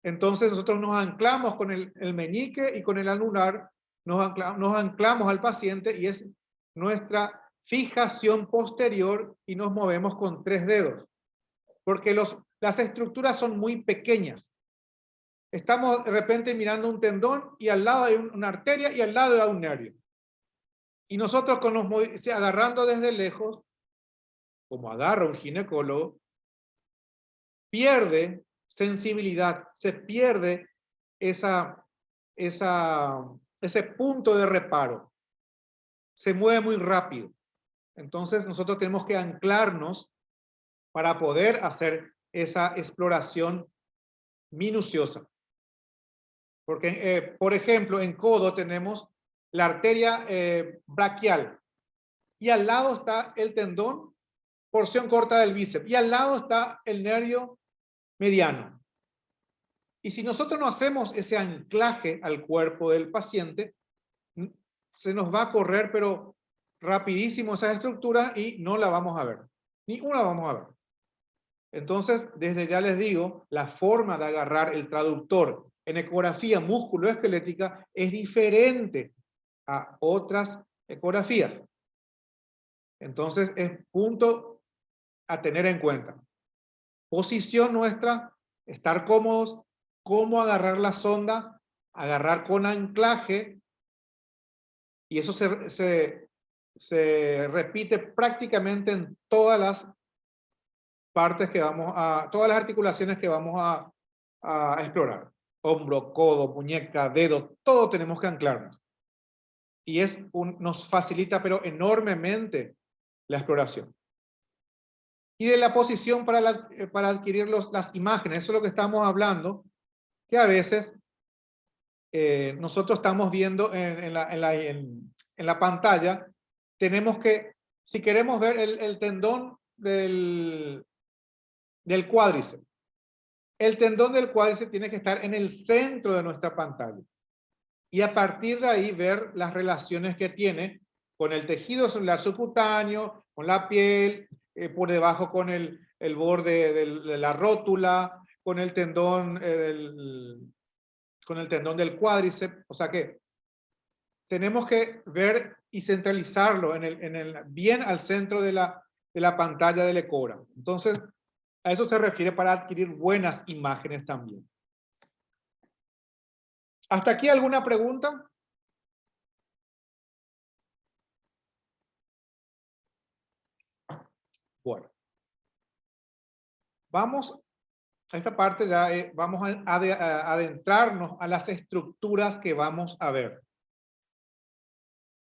Entonces nosotros nos anclamos con el meñique y con el anular, nos anclamos al paciente y es nuestra fijación posterior y nos movemos con 3 dedos. Porque las estructuras son muy pequeñas. Estamos de repente mirando un tendón y al lado hay una arteria y al lado hay un nervio. Y nosotros agarrando desde lejos, como agarra un ginecólogo, pierde sensibilidad, se pierde ese punto de reparo. Se mueve muy rápido. Entonces nosotros tenemos que anclarnos para poder hacer esa exploración minuciosa. Porque, por ejemplo, en codo tenemos la arteria braquial y al lado está el tendón, porción corta del bíceps, y al lado está el nervio mediano. Y si nosotros no hacemos ese anclaje al cuerpo del paciente, se nos va a correr, pero rapidísimo esa estructura y no la vamos a ver. Ni una vamos a ver. Entonces, desde ya les digo, la forma de agarrar el traductor en ecografía musculoesquelética es diferente a otras ecografías. Entonces, es punto a tener en cuenta. Posición nuestra, estar cómodos, cómo agarrar la sonda, agarrar con anclaje, y eso se repite prácticamente en todas las partes que todas las articulaciones que vamos a explorar. Hombro, codo, muñeca, dedo, todo tenemos que anclarnos. Y nos facilita, pero enormemente, la exploración. Y de la posición para adquirir las imágenes, eso es lo que estamos hablando, que a veces nosotros estamos viendo en la pantalla, tenemos que, si queremos ver el tendón del cuádriceps, el tendón del cuádriceps tiene que estar en el centro de nuestra pantalla. Y a partir de ahí ver las relaciones que tiene con el tejido celular subcutáneo, con la piel, por debajo con el borde de la rótula, con el tendón del cuádriceps. O sea que tenemos que ver y centralizarlo bien al centro de la pantalla del ecógrafo. Entonces, a eso se refiere para adquirir buenas imágenes también. ¿Hasta aquí alguna pregunta? Bueno. Vamos a esta parte ya, vamos a adentrarnos a las estructuras que vamos a ver.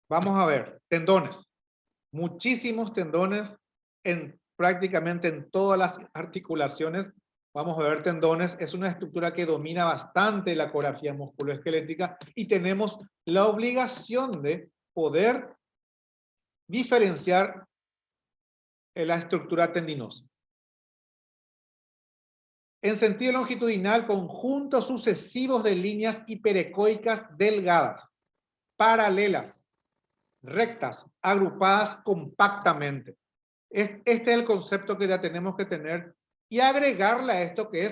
Vamos a ver tendones. Muchísimos tendones prácticamente en todas las articulaciones. Vamos a ver tendones. Es una estructura que domina bastante la ecografía musculoesquelética y tenemos la obligación de poder diferenciar la estructura tendinosa. En sentido longitudinal, conjuntos sucesivos de líneas hiperecoicas delgadas, paralelas, rectas, agrupadas compactamente. Este es el concepto que ya tenemos que tener y agregarle a esto que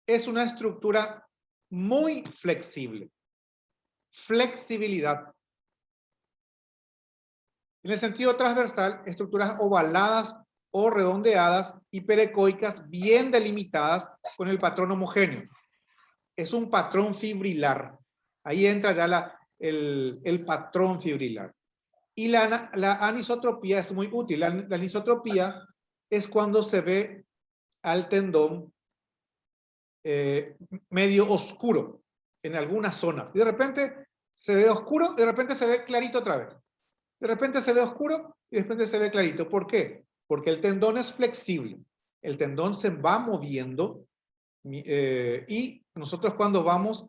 es una estructura muy flexible. Flexibilidad. En el sentido transversal, estructuras ovaladas o redondeadas, hiperecoicas, bien delimitadas con el patrón homogéneo. Es un patrón fibrilar. Ahí entra ya el patrón fibrilar. Y la anisotropía es muy útil. La anisotropía es cuando se ve al tendón medio oscuro en alguna zona. Y de repente se ve oscuro, de repente se ve clarito otra vez. De repente se ve oscuro y de repente se ve clarito. ¿Por qué? Porque el tendón es flexible. El tendón se va moviendo y nosotros cuando vamos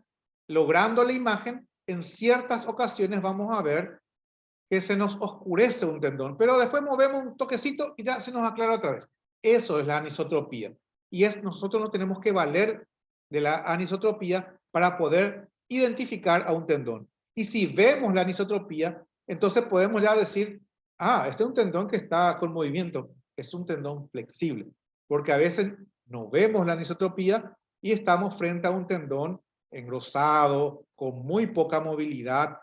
logrando la imagen, en ciertas ocasiones vamos a ver que se nos oscurece un tendón, pero después movemos un toquecito y ya se nos aclara otra vez. Eso es la anisotropía. Y nosotros nos tenemos que valer de la anisotropía para poder identificar a un tendón. Y si vemos la anisotropía, entonces podemos ya decir, este es un tendón que está con movimiento, es un tendón flexible, porque a veces no vemos la anisotropía y estamos frente a un tendón engrosado, con muy poca movilidad,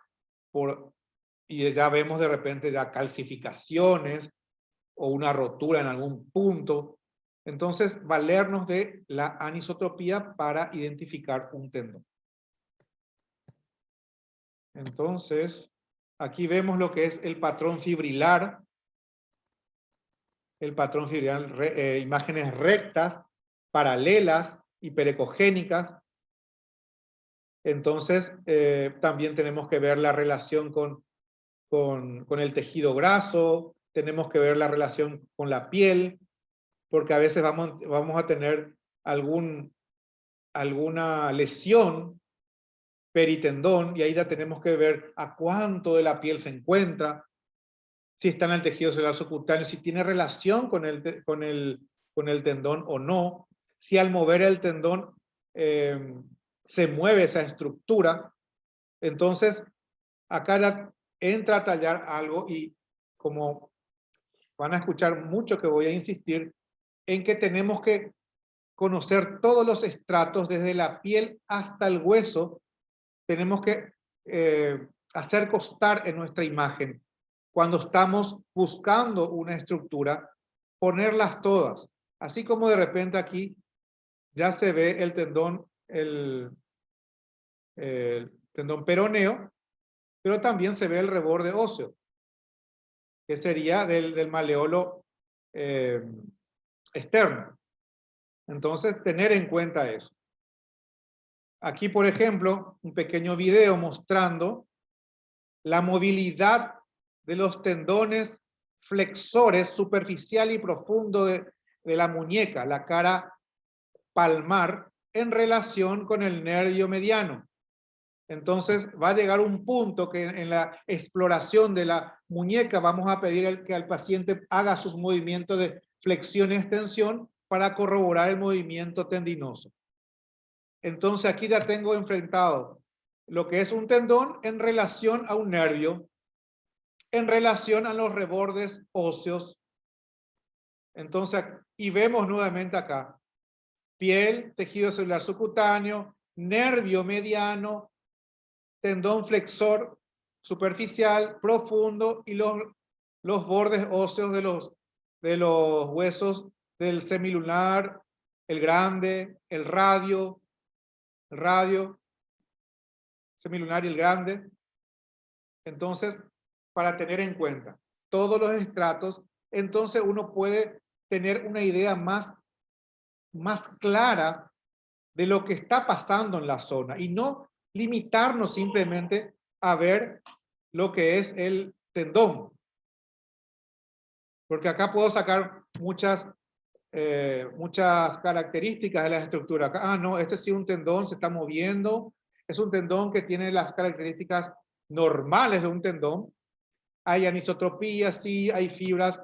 y ya vemos de repente ya calcificaciones o una rotura en algún punto. Entonces, valernos de la anisotropía para identificar un tendón. Entonces, aquí vemos lo que es el patrón fibrilar. El patrón fibrilar, imágenes rectas, paralelas, hiperecogénicas. Entonces, también tenemos que ver la relación con el tejido graso, tenemos que ver la relación con la piel, porque a veces vamos a tener alguna lesión peritendón, y ahí ya tenemos que ver a cuánto de la piel se encuentra, si está en el tejido celular subcutáneo, si tiene relación con el tendón o no, si al mover el tendón se mueve esa estructura. Entonces, acá ya entra a tallar algo, y como van a escuchar mucho que voy a insistir, en que tenemos que conocer todos los estratos, desde la piel hasta el hueso. Tenemos que hacer constar en nuestra imagen, cuando estamos buscando una estructura, ponerlas todas. Así como de repente aquí ya se ve el tendón peroneo, pero también se ve el reborde óseo, que sería del maleolo externo. Entonces, tener en cuenta eso. Aquí, por ejemplo, un pequeño video mostrando la movilidad de los tendones flexores superficial y profundo de la muñeca, la cara palmar, en relación con el nervio mediano. Entonces va a llegar un punto que en la exploración de la muñeca vamos a pedir que al paciente haga sus movimientos de flexión y extensión para corroborar el movimiento tendinoso. Entonces aquí ya tengo enfrentado lo que es un tendón en relación a un nervio, en relación a los rebordes óseos. Entonces, y vemos nuevamente acá, piel, tejido celular subcutáneo, nervio mediano, tendón flexor superficial, profundo, y los bordes óseos de los huesos del semilunar, el grande, el radio, semilunar y el grande. Entonces, para tener en cuenta todos los estratos, entonces uno puede tener una idea más clara de lo que está pasando en la zona, y no limitarnos simplemente a ver lo que es el tendón. Porque acá puedo sacar muchas características de la estructura. Acá, no, este sí es un tendón, se está moviendo, es un tendón que tiene las características normales de un tendón. Hay anisotropía, sí, hay fibras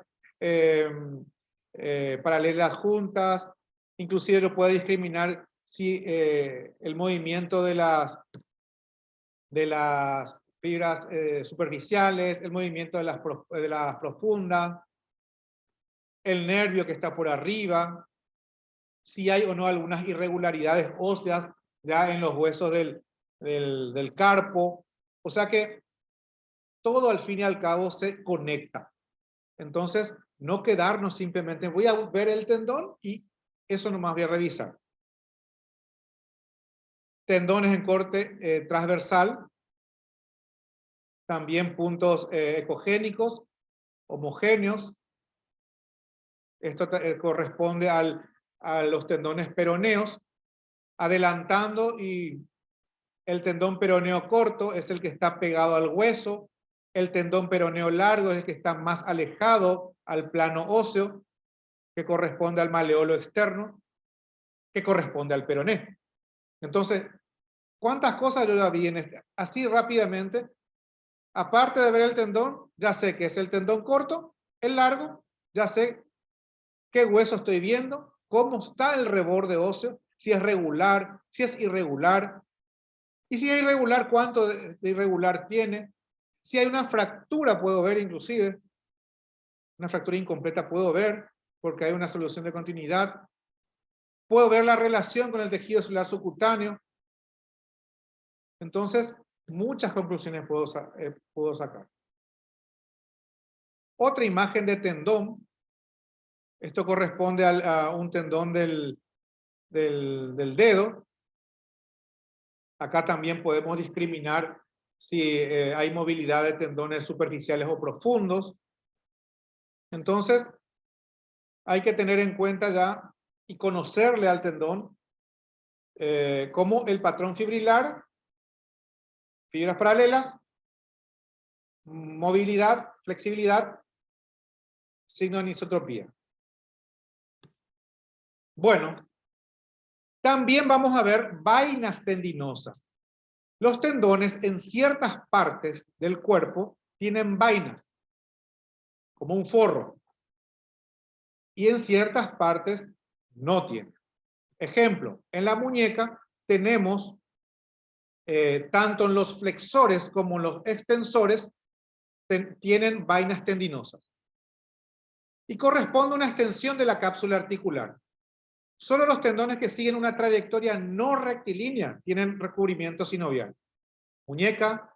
paralelas juntas, inclusive lo puede discriminar si el movimiento de las fibras superficiales, el movimiento de las profundas, el nervio que está por arriba, si hay o no algunas irregularidades óseas ya en los huesos del carpo. O sea que todo al fin y al cabo se conecta. Entonces, no quedarnos simplemente, voy a ver el tendón y eso nomás voy a revisar. Tendones en corte transversal, también puntos ecogénicos, homogéneos. Esto corresponde a los tendones peroneos, adelantando, y el tendón peroneo corto es el que está pegado al hueso, el tendón peroneo largo es el que está más alejado al plano óseo, que corresponde al maleolo externo, que corresponde al peroné. Entonces, ¿cuántas cosas yo ya vi en así rápidamente? aparte de ver el tendón, ya sé que es el tendón corto, el largo, ya sé qué hueso estoy viendo, cómo está el reborde óseo, si es regular, si es irregular, y si es irregular, cuánto de irregular tiene. Si hay una fractura, puedo ver inclusive, una fractura incompleta puedo ver, porque hay una solución de continuidad. Puedo ver la relación con el tejido celular subcutáneo. Entonces, muchas conclusiones puedo sacar. Otra imagen de tendón. Esto corresponde a un tendón del dedo. Acá también podemos discriminar si hay movilidad de tendones superficiales o profundos. Entonces, hay que tener en cuenta ya y conocerle al tendón como el patrón fibrilar, fibras paralelas, movilidad, flexibilidad, signo de anisotropía. Bueno, también vamos a ver vainas tendinosas. Los tendones en ciertas partes del cuerpo tienen vainas, como un forro, y en ciertas partes no tienen. Ejemplo, en la muñeca tenemos, tanto en los flexores como en los extensores, tienen vainas tendinosas. Y corresponde a una extensión de la cápsula articular. Solo los tendones que siguen una trayectoria no rectilínea tienen recubrimiento sinovial. Muñeca,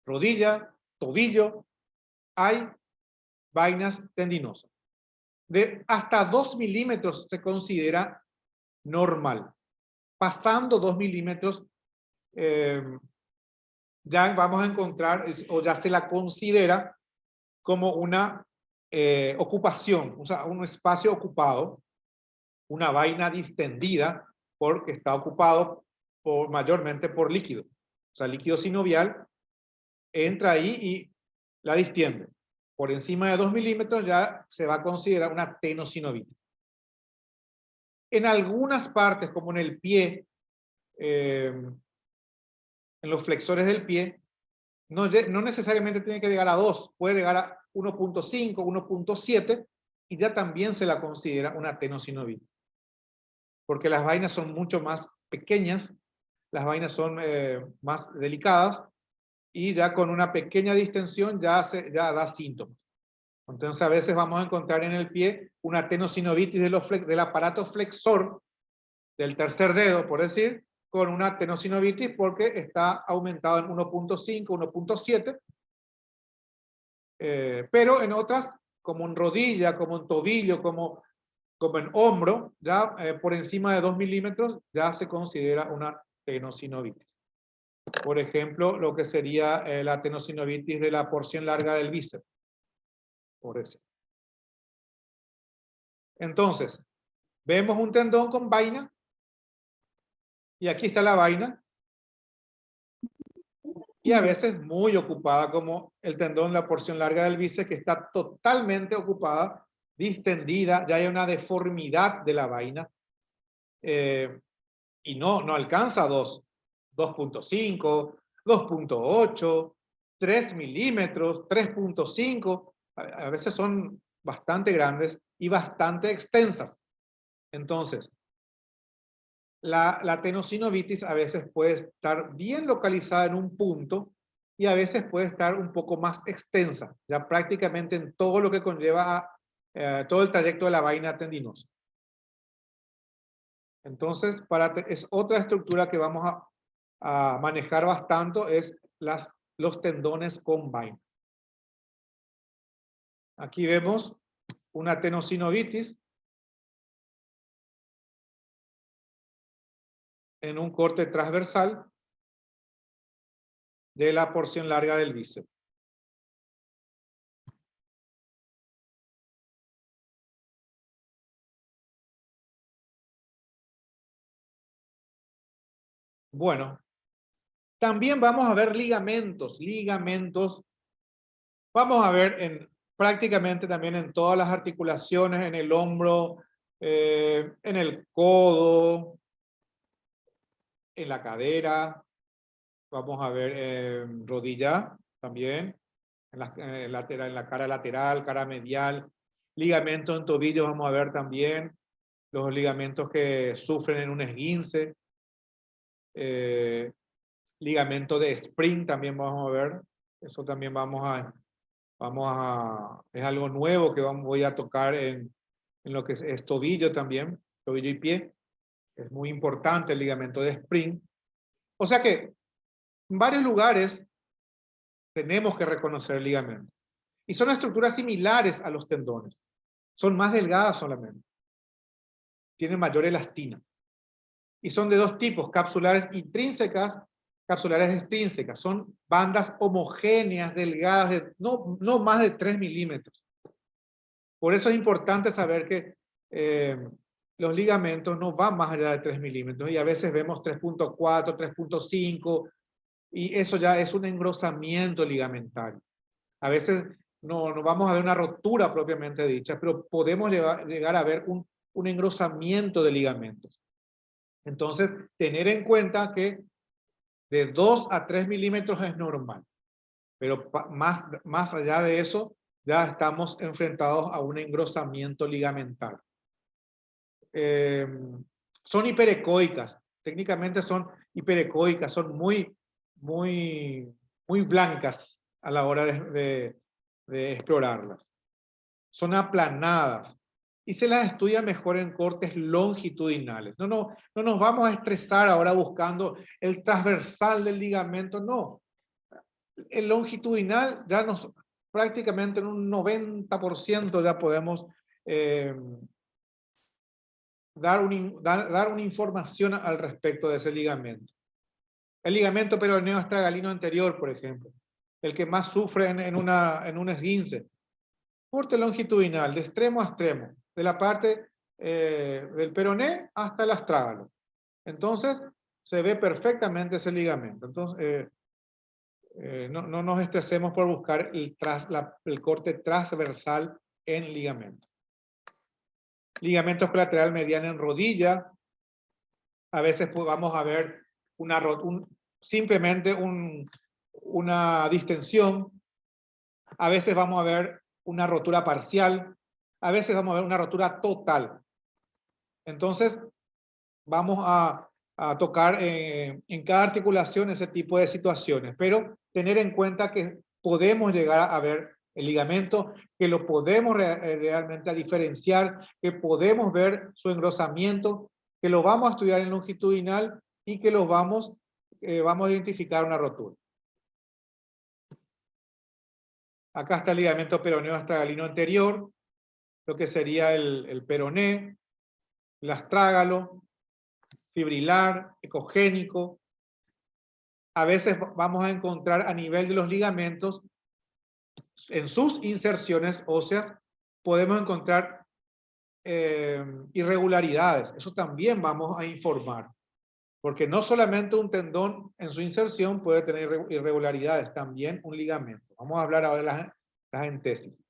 rodilla, tobillo, hay vainas tendinosas. De hasta 2 milímetros se considera normal. Pasando 2 milímetros, ya vamos a encontrar, o ya se la considera como una ocupación, o sea, un espacio ocupado, una vaina distendida, porque está ocupado mayormente por líquido. O sea, líquido sinovial entra ahí y la distiende. Por encima de 2 milímetros ya se va a considerar una tenosinovitis. En algunas partes, como en el pie, en los flexores del pie, no necesariamente tiene que llegar a 2, puede llegar a 1.5, 1.7 y ya también se la considera una tenosinovitis. Porque las vainas son mucho más pequeñas, las vainas son más delicadas y ya con una pequeña distensión ya da síntomas. Entonces a veces vamos a encontrar en el pie una tenosinovitis del aparato flexor del tercer dedo, por decir, con una tenosinovitis porque está aumentado en 1.5, 1.7, pero en otras, como en rodilla, como en tobillo, como en hombro, ya por encima de 2 milímetros ya se considera una tenosinovitis. Por ejemplo, lo que sería la tenosinovitis de la porción larga del bíceps. Por eso. Entonces, vemos un tendón con vaina. Y aquí está la vaina. Y a veces muy ocupada, como el tendón, la porción larga del bíceps, que está totalmente ocupada, distendida, ya hay una deformidad de la vaina. Y no alcanza a 2, 2.5, 2.8, 3 milímetros, 3.5, a veces son bastante grandes y bastante extensas. Entonces, la tenosinovitis a veces puede estar bien localizada en un punto y a veces puede estar un poco más extensa, ya prácticamente en todo lo que conlleva todo el trayecto de la vaina tendinosa. Entonces, es otra estructura que vamos a manejar bastante, es los tendones con vaina. Aquí vemos una tenosinovitis en un corte transversal de la porción larga del bíceps. Bueno, también vamos a ver ligamentos. Vamos a ver prácticamente también en todas las articulaciones, en el hombro, en el codo, en la cadera. Vamos a ver rodilla también, lateral, en la cara lateral, cara medial. Ligamento en tobillo vamos a ver también. Los ligamentos que sufren en un esguince. Ligamento de Sprint también vamos a ver. Eso también es algo nuevo que voy a tocar en lo que es tobillo también, tobillo y pie. Es muy importante el ligamento de Sprint. O sea que en varios lugares tenemos que reconocer el ligamento. Y son estructuras similares a los tendones. Son más delgadas solamente. Tienen mayor elastina. Y son de dos tipos, capsulares intrínsecas, capsulares extrínsecas. Son bandas homogéneas, delgadas, no más de 3 milímetros. Por eso es importante saber que los ligamentos no van más allá de 3 milímetros. Y a veces vemos 3.4, 3.5, y eso ya es un engrosamiento ligamentario. A veces no vamos a ver una rotura propiamente dicha, pero podemos llegar a ver un engrosamiento de ligamentos. Entonces, tener en cuenta que de 2 a 3 milímetros es normal, pero más allá de eso, ya estamos enfrentados a un engrosamiento ligamentario. Son hiperecoicas, técnicamente son hiperecoicas, son muy blancas a la hora de explorarlas. Son aplanadas y se las estudia mejor en cortes longitudinales. No nos vamos a estresar ahora buscando el transversal del ligamento, no. El longitudinal ya prácticamente en un 90% ya podemos dar una información al respecto de ese ligamento. El ligamento peroneo astragalino anterior, por ejemplo, el que más sufre en un esguince. Corte longitudinal, de extremo a extremo, de la parte del peroné hasta el astrágalo. Entonces, se ve perfectamente ese ligamento. Entonces, no nos estresemos por buscar el corte transversal en ligamento. Ligamentos colateral mediano en rodilla. A veces vamos a ver simplemente una distensión. A veces vamos a ver una rotura parcial. A veces vamos a ver una rotura total. Entonces, vamos a tocar en cada articulación ese tipo de situaciones, pero tener en cuenta que podemos llegar a ver el ligamento, que lo podemos realmente a diferenciar, que podemos ver su engrosamiento, que lo vamos a estudiar en longitudinal y que vamos a identificar una rotura. Acá está el ligamento peroneo astragalino anterior, lo que sería el peroné, el astrágalo, fibrilar, ecogénico. A veces vamos a encontrar a nivel de los ligamentos, en sus inserciones óseas, podemos encontrar irregularidades. Eso también vamos a informar. Porque no solamente un tendón en su inserción puede tener irregularidades, también un ligamento. Vamos a hablar ahora de las entesis.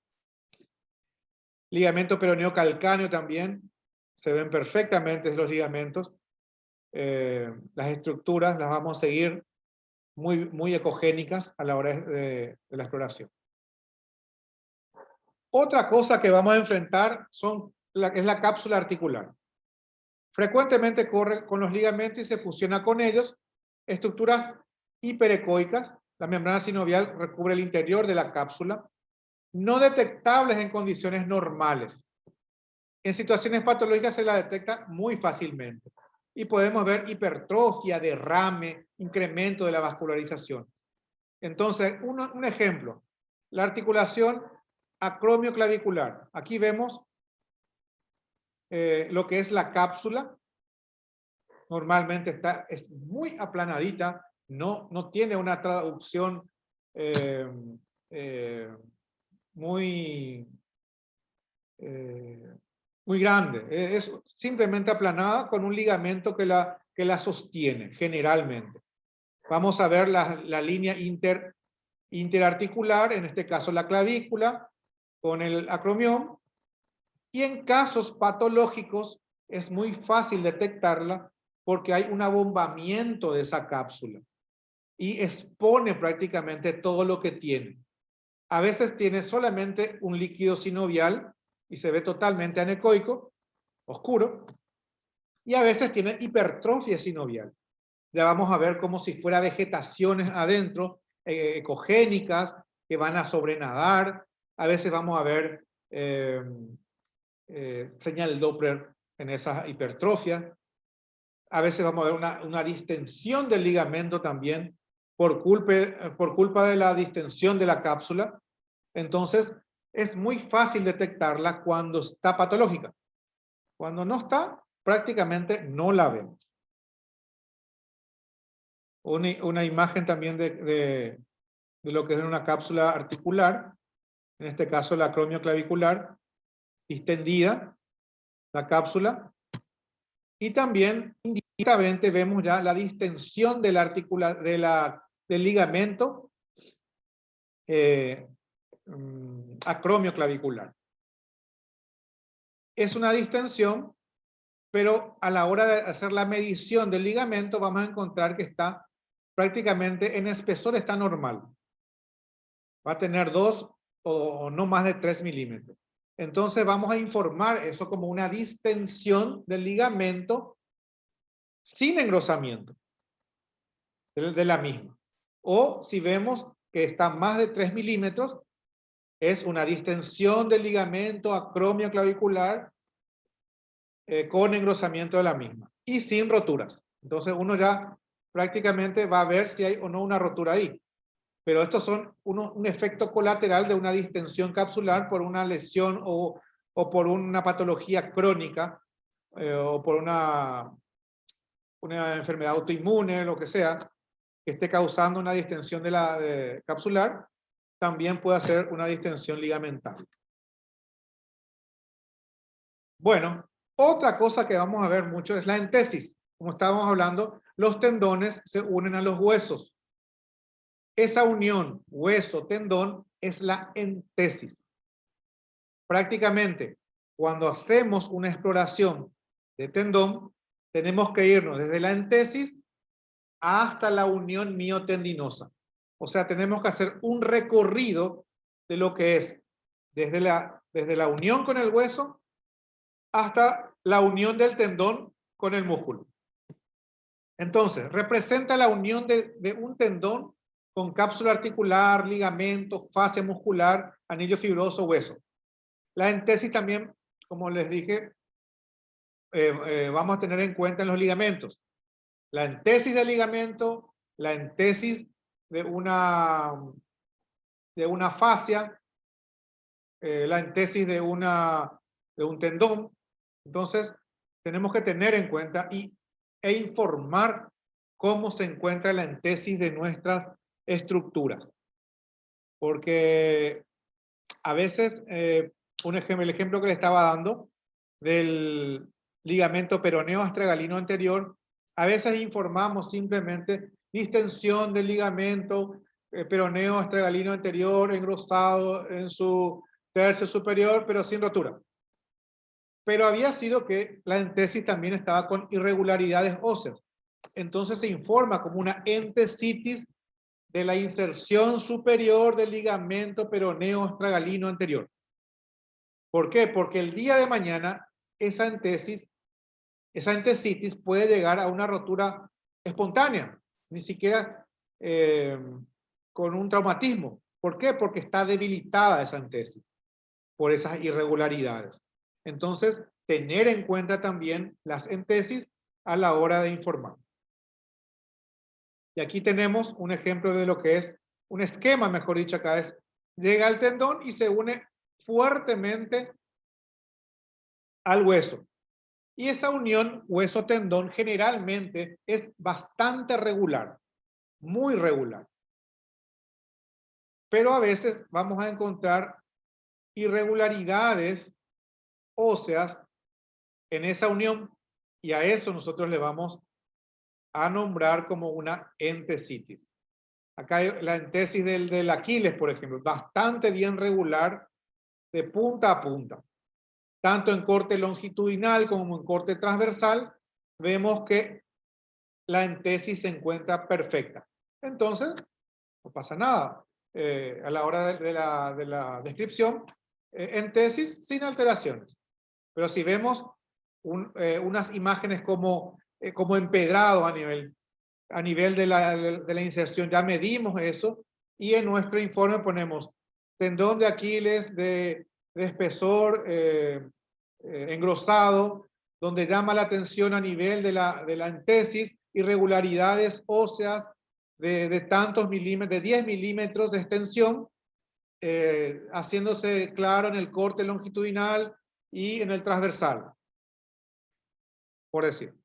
Ligamento peroneo calcáneo también. Se ven perfectamente los ligamentos. Las estructuras las vamos a seguir muy ecogénicas a la hora de la exploración. Otra cosa que vamos a enfrentar es la cápsula articular. Frecuentemente corre con los ligamentos y se fusiona con ellos. Estructuras hiperecoicas. La membrana sinovial recubre el interior de la cápsula. No detectables en condiciones normales. En situaciones patológicas se la detecta muy fácilmente. Y podemos ver hipertrofia, derrame, incremento de la vascularización. Entonces, un ejemplo. La articulación acromioclavicular. Aquí vemos lo que es la cápsula. Normalmente es muy aplanadita, no tiene una traducción muy grande. Es simplemente aplanada con un ligamento que la sostiene, generalmente. Vamos a ver la línea interarticular, en este caso la clavícula, con el acromión. Y en casos patológicos es muy fácil detectarla porque hay un abombamiento de esa cápsula y expone prácticamente todo lo que tiene. a veces tiene solamente un líquido sinovial y se ve totalmente anecoico, oscuro, y a veces tiene hipertrofia sinovial. Ya vamos a ver como si fuera vegetaciones adentro, ecogénicas, que van a sobrenadar. A veces vamos a ver señal Doppler en esa hipertrofia. A veces vamos a ver una distensión del ligamento también por culpa de la distensión de la cápsula. Entonces, es muy fácil detectarla cuando está patológica. Cuando no está, prácticamente no la vemos. Una imagen también de lo que es una cápsula articular, en este caso la acromioclavicular, distendida, la cápsula, y también indistintamente vemos ya la distensión del ligamento acromioclavicular. Es una distensión, pero a la hora de hacer la medición del ligamento vamos a encontrar que está prácticamente en espesor, está normal. Va a tener 2 o no más de 3 milímetros. Entonces vamos a informar eso como una distensión del ligamento sin engrosamiento de la misma. O si vemos que está más de 3 milímetros, es una distensión del ligamento acromioclavicular con engrosamiento de la misma y sin roturas. Entonces uno ya prácticamente va a ver si hay o no una rotura ahí. Pero estos son un efecto colateral de una distensión capsular por una lesión o por una patología crónica o por una enfermedad autoinmune, lo que sea, que esté causando una distensión capsular, también puede ser una distensión ligamental. Bueno, otra cosa que vamos a ver mucho es la entesis. Como estábamos hablando, los tendones se unen a los huesos. Esa unión hueso-tendón es la entesis. Prácticamente, cuando hacemos una exploración de tendón, tenemos que irnos desde la entesis hasta la unión miotendinosa. O sea, tenemos que hacer un recorrido de lo que es desde la unión con el hueso hasta la unión del tendón con el músculo. Entonces, representa la unión de un tendón con cápsula articular, ligamento, fascia muscular, anillo fibroso, hueso. La entesis también, como les dije, vamos a tener en cuenta en los ligamentos. La entesis del ligamento, la entesis de una fascia, la entesis de un tendón. Entonces, tenemos que tener en cuenta e informar cómo se encuentra la entesis de nuestras estructuras. Porque a veces, el ejemplo que le estaba dando del ligamento peroneo astragalino anterior, a veces informamos simplemente distensión del ligamento peroneo astragalino anterior engrosado en su tercio superior, pero sin rotura. Pero había sido que la entesis también estaba con irregularidades óseas. Entonces se informa como una entesitis de la inserción superior del ligamento peroneo astragalino anterior. ¿Por qué? Porque el día de mañana esa entesitis puede llegar a una rotura espontánea, ni siquiera con un traumatismo. ¿Por qué? Porque está debilitada esa entesis por esas irregularidades. Entonces, tener en cuenta también las entesis a la hora de informar. Y aquí tenemos un ejemplo de lo que es un esquema, mejor dicho, acá es, llega al tendón y se une fuertemente al hueso. Y esa unión hueso-tendón generalmente es bastante regular, muy regular. Pero a veces vamos a encontrar irregularidades óseas en esa unión y a eso nosotros le vamos a nombrar como una entesitis. Acá hay la entesis del Aquiles, por ejemplo, bastante bien regular de punta a punta. Tanto en corte longitudinal como en corte transversal, vemos que la entesis se encuentra perfecta. Entonces, no pasa nada. a la hora de la descripción, entesis sin alteraciones. Pero si vemos unas imágenes como empedrado a nivel de la inserción, ya medimos eso y en nuestro informe ponemos tendón de Aquiles de espesor engrosado, donde llama la atención a nivel de la entesis, irregularidades óseas de tantos milímetros, de 10 milímetros de extensión, haciéndose claro en el corte longitudinal y en el transversal, por decir.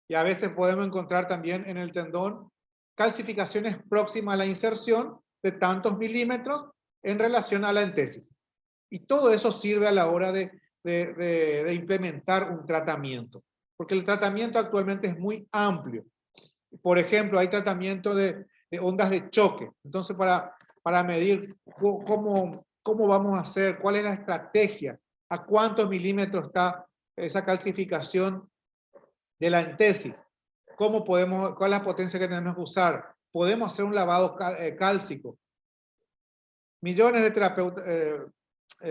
Y a veces podemos encontrar también en el tendón calcificaciones próximas a la inserción de tantos milímetros en relación a la entesis. Y todo eso sirve a la hora de implementar un tratamiento, porque el tratamiento actualmente es muy amplio. Por ejemplo, hay tratamiento de ondas de choque. Entonces, para medir cómo vamos a hacer, cuál es la estrategia, a cuántos milímetros está esa calcificación de la entesis, cuál es la potencia que tenemos que usar, podemos hacer un lavado cálcico. Millones de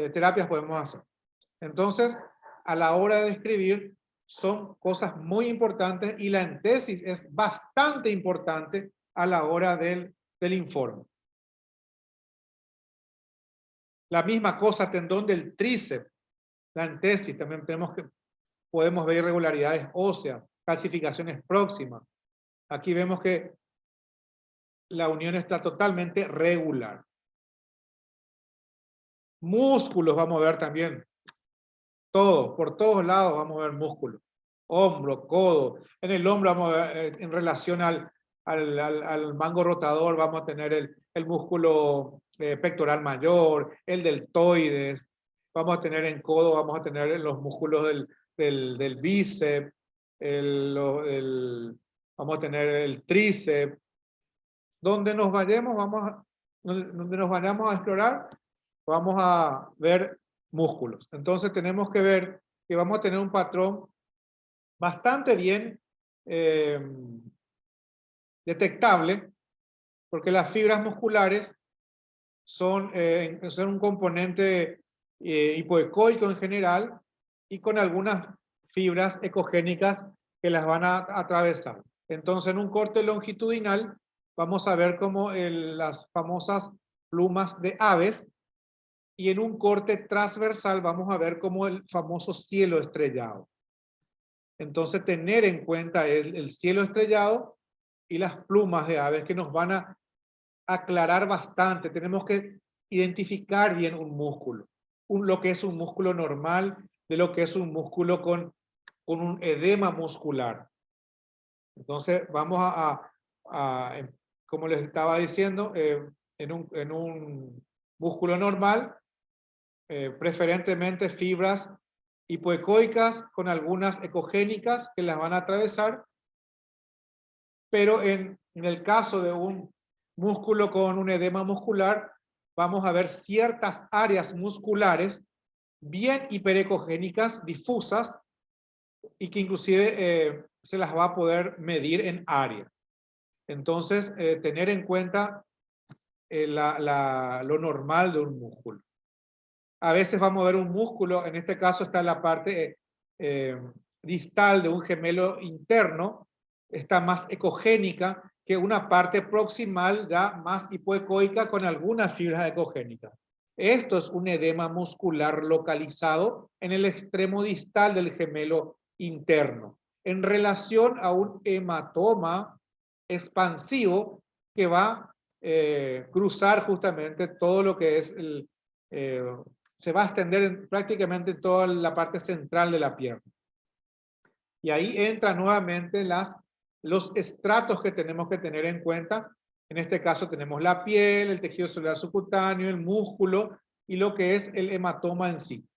terapias podemos hacer. Entonces, a la hora de describir, son cosas muy importantes y la entesis es bastante importante a la hora del informe. La misma cosa, tendón del tríceps, la entesis, también podemos ver irregularidades óseas, calcificaciones próximas. Aquí vemos que la unión está totalmente regular. Músculos vamos a ver también. Por todos lados vamos a ver músculos. Hombro, codo. En el hombro vamos a ver, en relación al mango rotador, vamos a tener el músculo pectoral mayor, el deltoides. Vamos a tener en codo, vamos a tener los músculos del bíceps, vamos a tener el tríceps. Donde nos vayamos a explorar, vamos a ver músculos. Entonces tenemos que ver que vamos a tener un patrón bastante bien detectable, porque las fibras musculares son un componente hipoecoico en general y con algunas fibras ecogénicas que las van a atravesar. Entonces en un corte longitudinal vamos a ver como las famosas plumas de aves, y en un corte transversal vamos a ver como el famoso cielo estrellado. Entonces tener en cuenta el cielo estrellado y las plumas de aves que nos van a aclarar bastante. Tenemos que identificar bien un músculo, lo que es un músculo normal de lo que es un músculo con un edema muscular. Entonces vamos como les estaba diciendo, en un músculo normal, preferentemente fibras hipoecoicas con algunas ecogénicas que las van a atravesar, pero en el caso de un músculo con un edema muscular, vamos a ver ciertas áreas musculares bien hiperecogénicas, difusas, y que inclusive se las va a poder medir en área. Entonces, tener en cuenta lo normal de un músculo. A veces vamos a ver un músculo, en este caso está en la parte distal de un gemelo interno, está más ecogénica que una parte proximal ya más hipoecoica con algunas fibras ecogénicas. Esto es un edema muscular localizado en el extremo distal del gemelo interno, en relación a un hematoma expansivo que va a cruzar justamente todo lo que es se va a extender prácticamente toda la parte central de la pierna. Y ahí entran nuevamente los estratos que tenemos que tener en cuenta. En este caso tenemos la piel, el tejido celular subcutáneo, el músculo y lo que es el hematoma en sí.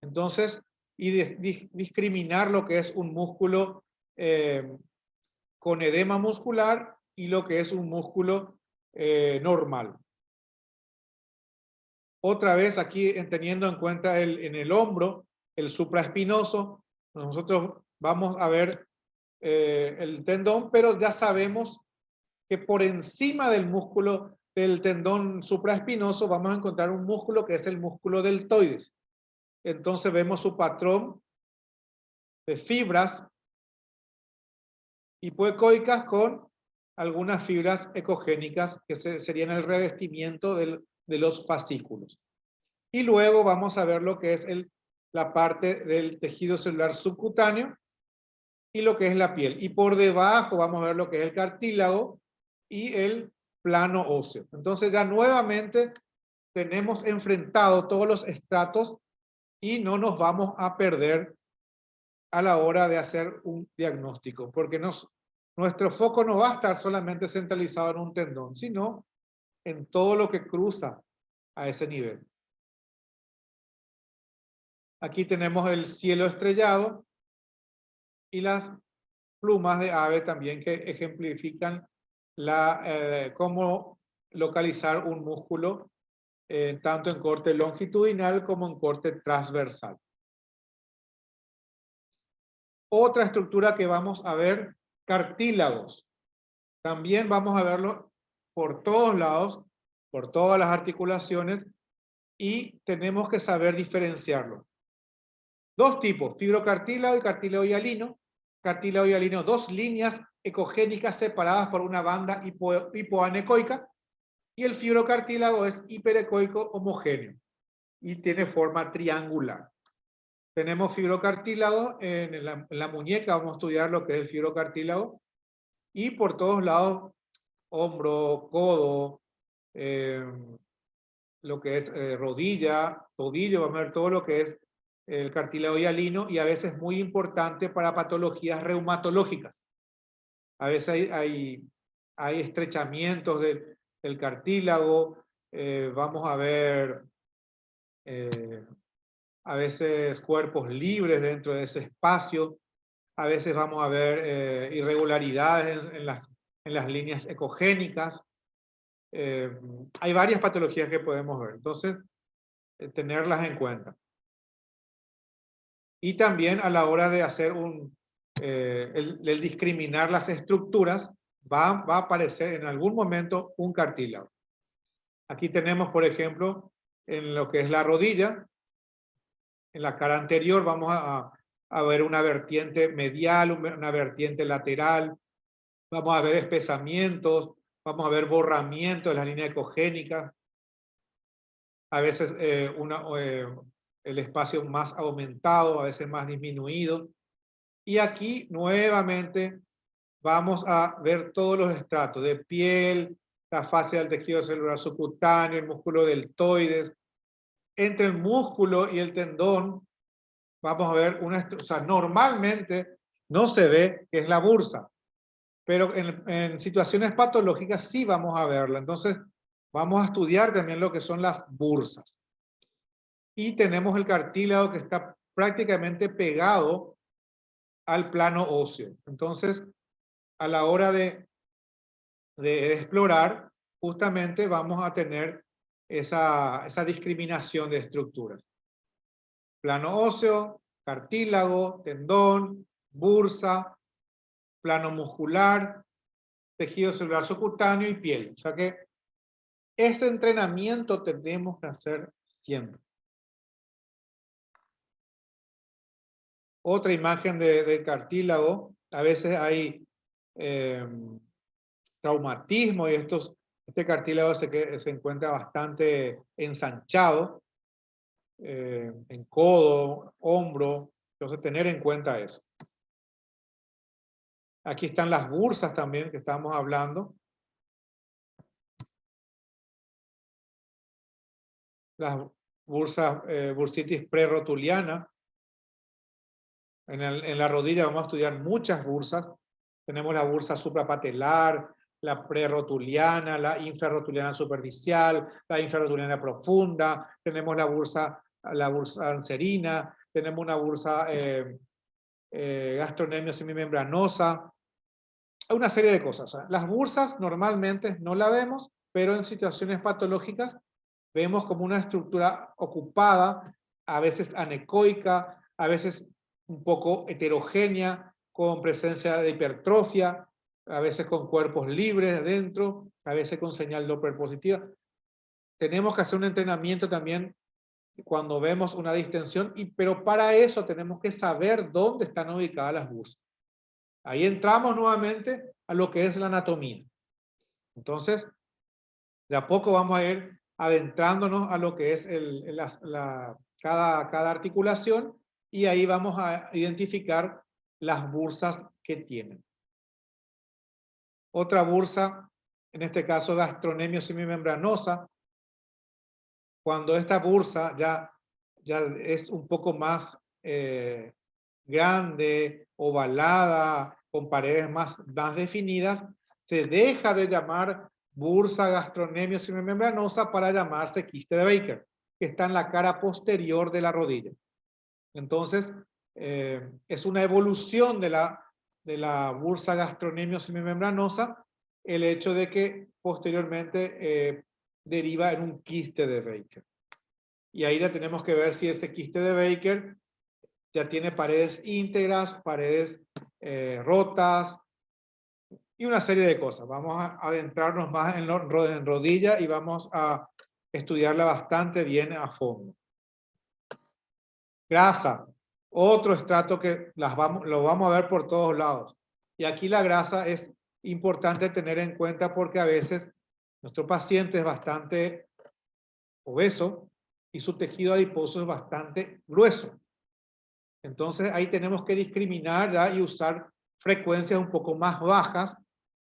Entonces, discriminar lo que es un músculo con edema muscular y lo que es un músculo normal. Otra vez aquí, teniendo en cuenta en el hombro, el supraespinoso, nosotros vamos a ver el tendón, pero ya sabemos que por encima del músculo del tendón supraespinoso vamos a encontrar un músculo que es el músculo deltoides. Entonces vemos su patrón de fibras hipoecoicas con algunas fibras ecogénicas que serían el revestimiento de los fascículos. Y luego vamos a ver lo que es la parte del tejido celular subcutáneo y lo que es la piel. Y por debajo vamos a ver lo que es el cartílago y el plano óseo. Entonces ya nuevamente tenemos enfrentado todos los estratos y no nos vamos a perder a la hora de hacer un diagnóstico, porque nuestro foco no va a estar solamente centralizado en un tendón, sino en todo lo que cruza a ese nivel. Aquí tenemos el cielo estrellado y las plumas de ave también que ejemplifican cómo localizar un músculo tanto en corte longitudinal como en corte transversal. Otra estructura que vamos a ver, cartílagos. También vamos a verlo por todos lados, por todas las articulaciones, y tenemos que saber diferenciarlo. Dos tipos, fibrocartílago y cartílago hialino. Cartílago hialino, dos líneas ecogénicas separadas por una banda hipoanecoica, y el fibrocartílago es hiperecoico homogéneo y tiene forma triangular. Tenemos fibrocartílago en la muñeca, vamos a estudiar lo que es el fibrocartílago, y por todos lados, hombro, codo, lo que es rodilla, tobillo, vamos a ver todo lo que es el cartílago hialino, y a veces muy importante para patologías reumatológicas. A veces hay estrechamientos del cartílago, vamos a ver a veces cuerpos libres dentro de ese espacio, a veces vamos a ver irregularidades en las líneas ecogénicas. Hay varias patologías que podemos ver, entonces tenerlas en cuenta. Y también a la hora de hacer el discriminar las estructuras, va a aparecer en algún momento un cartílago. Aquí tenemos, por ejemplo, en lo que es la rodilla, en la cara anterior vamos a ver una vertiente medial, una vertiente lateral, vamos a ver espesamientos, vamos a ver borramiento de la línea ecogénica, a veces el espacio más aumentado, a veces más disminuido. Y aquí nuevamente vamos a ver todos los estratos de piel, la fase del tejido celular subcutáneo, el músculo deltoides. Entre el músculo y el tendón vamos a ver o sea, normalmente no se ve que es la bursa, pero en situaciones patológicas sí vamos a verla. Entonces vamos a estudiar también lo que son las bursas. Y tenemos el cartílago que está prácticamente pegado al plano óseo. Entonces, a la hora de explorar, justamente vamos a tener esa discriminación de estructuras. Plano óseo, cartílago, tendón, bursa, plano muscular, tejido celular subcutáneo y piel. O sea que ese entrenamiento tendremos que hacer siempre. Otra imagen del cartílago, a veces hay traumatismo y este cartílago se encuentra bastante ensanchado en codo, hombro, entonces tener en cuenta eso. Aquí están las bursas también que estábamos hablando. Las bursas, bursitis prerrotuliana. En la rodilla vamos a estudiar muchas bursas. Tenemos la bursa suprapatelar, la prerrotuliana, la infrarrotuliana superficial, la infrarrotuliana profunda. Tenemos la bursa anserina. Tenemos una bursa gastronemia semimembranosa. Hay una serie de cosas. Las bursas normalmente no la vemos, pero en situaciones patológicas vemos como una estructura ocupada, a veces anecoica, a veces un poco heterogénea, con presencia de hipertrofia, a veces con cuerpos libres dentro, a veces con señal Doppler positiva. Tenemos que hacer un entrenamiento también cuando vemos una distensión, pero para eso tenemos que saber dónde están ubicadas las bursas. Ahí entramos nuevamente a lo que es la anatomía. Entonces, de a poco vamos a ir adentrándonos a lo que es cada articulación, y ahí vamos a identificar las bursas que tienen. Otra bursa, en este caso gastrocnemio semimembranosa, cuando esta bursa ya es un poco más grande, ovalada, con paredes más definidas, se deja de llamar bursa gastrocnemio semimembranosa para llamarse quiste de Baker, que está en la cara posterior de la rodilla. Entonces, es una evolución de la bursa gastrocnemio semimembranosa el hecho de que posteriormente deriva en un quiste de Baker. Y ahí ya tenemos que ver si ese quiste de Baker ya tiene paredes íntegras, paredes rotas y una serie de cosas. Vamos a adentrarnos más en rodilla y vamos a estudiarla bastante bien a fondo. Grasa, otro estrato que lo vamos a ver por todos lados. Y aquí la grasa es importante tener en cuenta porque a veces nuestro paciente es bastante obeso y su tejido adiposo es bastante grueso. Entonces ahí tenemos que discriminar ya y usar frecuencias un poco más bajas.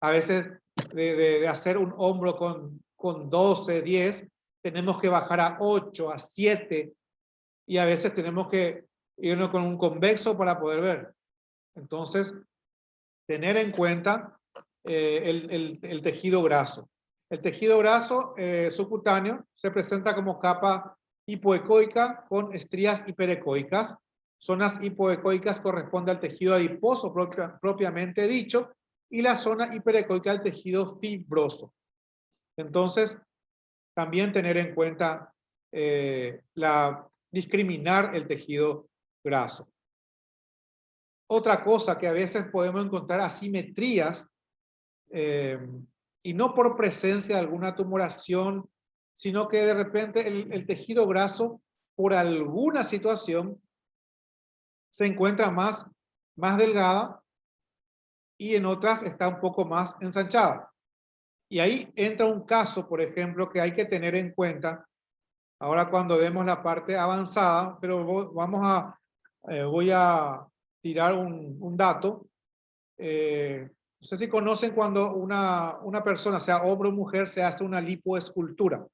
A veces de hacer un hombro con 12, 10, tenemos que bajar a 8, a 7, y a veces tenemos que irnos con un convexo para poder ver. Entonces, tener en cuenta el tejido graso. El tejido graso subcutáneo se presenta como capa hipoecoica con estrías hiperecoicas. Zonas hipoecoicas corresponde al tejido adiposo propiamente dicho, y la zona hiperecoica al tejido fibroso. Entonces, también tener en cuenta discriminar el tejido graso. Otra cosa que a veces podemos encontrar asimetrías, y no por presencia de alguna tumoración, sino que de repente el tejido graso, por alguna situación, se encuentra más delgada y en otras está un poco más ensanchada. Y ahí entra un caso, por ejemplo, que hay que tener en cuenta ahora cuando vemos la parte avanzada, pero voy a tirar un dato. No sé si conocen cuando una persona, sea hombre o mujer, se hace una lipoescultura.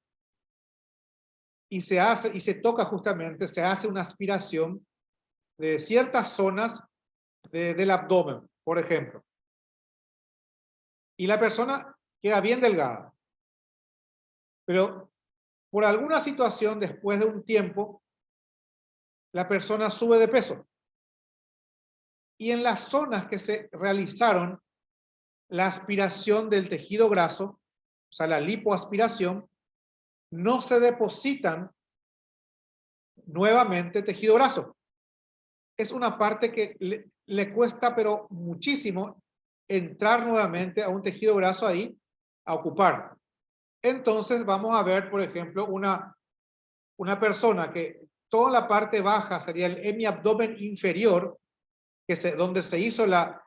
Y se toca justamente, se hace una aspiración de ciertas zonas del abdomen, por ejemplo. Y la persona queda bien delgada. Pero por alguna situación, después de un tiempo, la persona sube de peso. Y en las zonas que se realizaron la aspiración del tejido graso, o sea, la lipoaspiración, no se depositan nuevamente tejido graso. Es una parte que le cuesta, pero muchísimo, entrar nuevamente a un tejido graso ahí, a ocupar. Entonces vamos a ver, por ejemplo, una persona que toda la parte baja sería el hemiabdomen inferior, donde se hizo la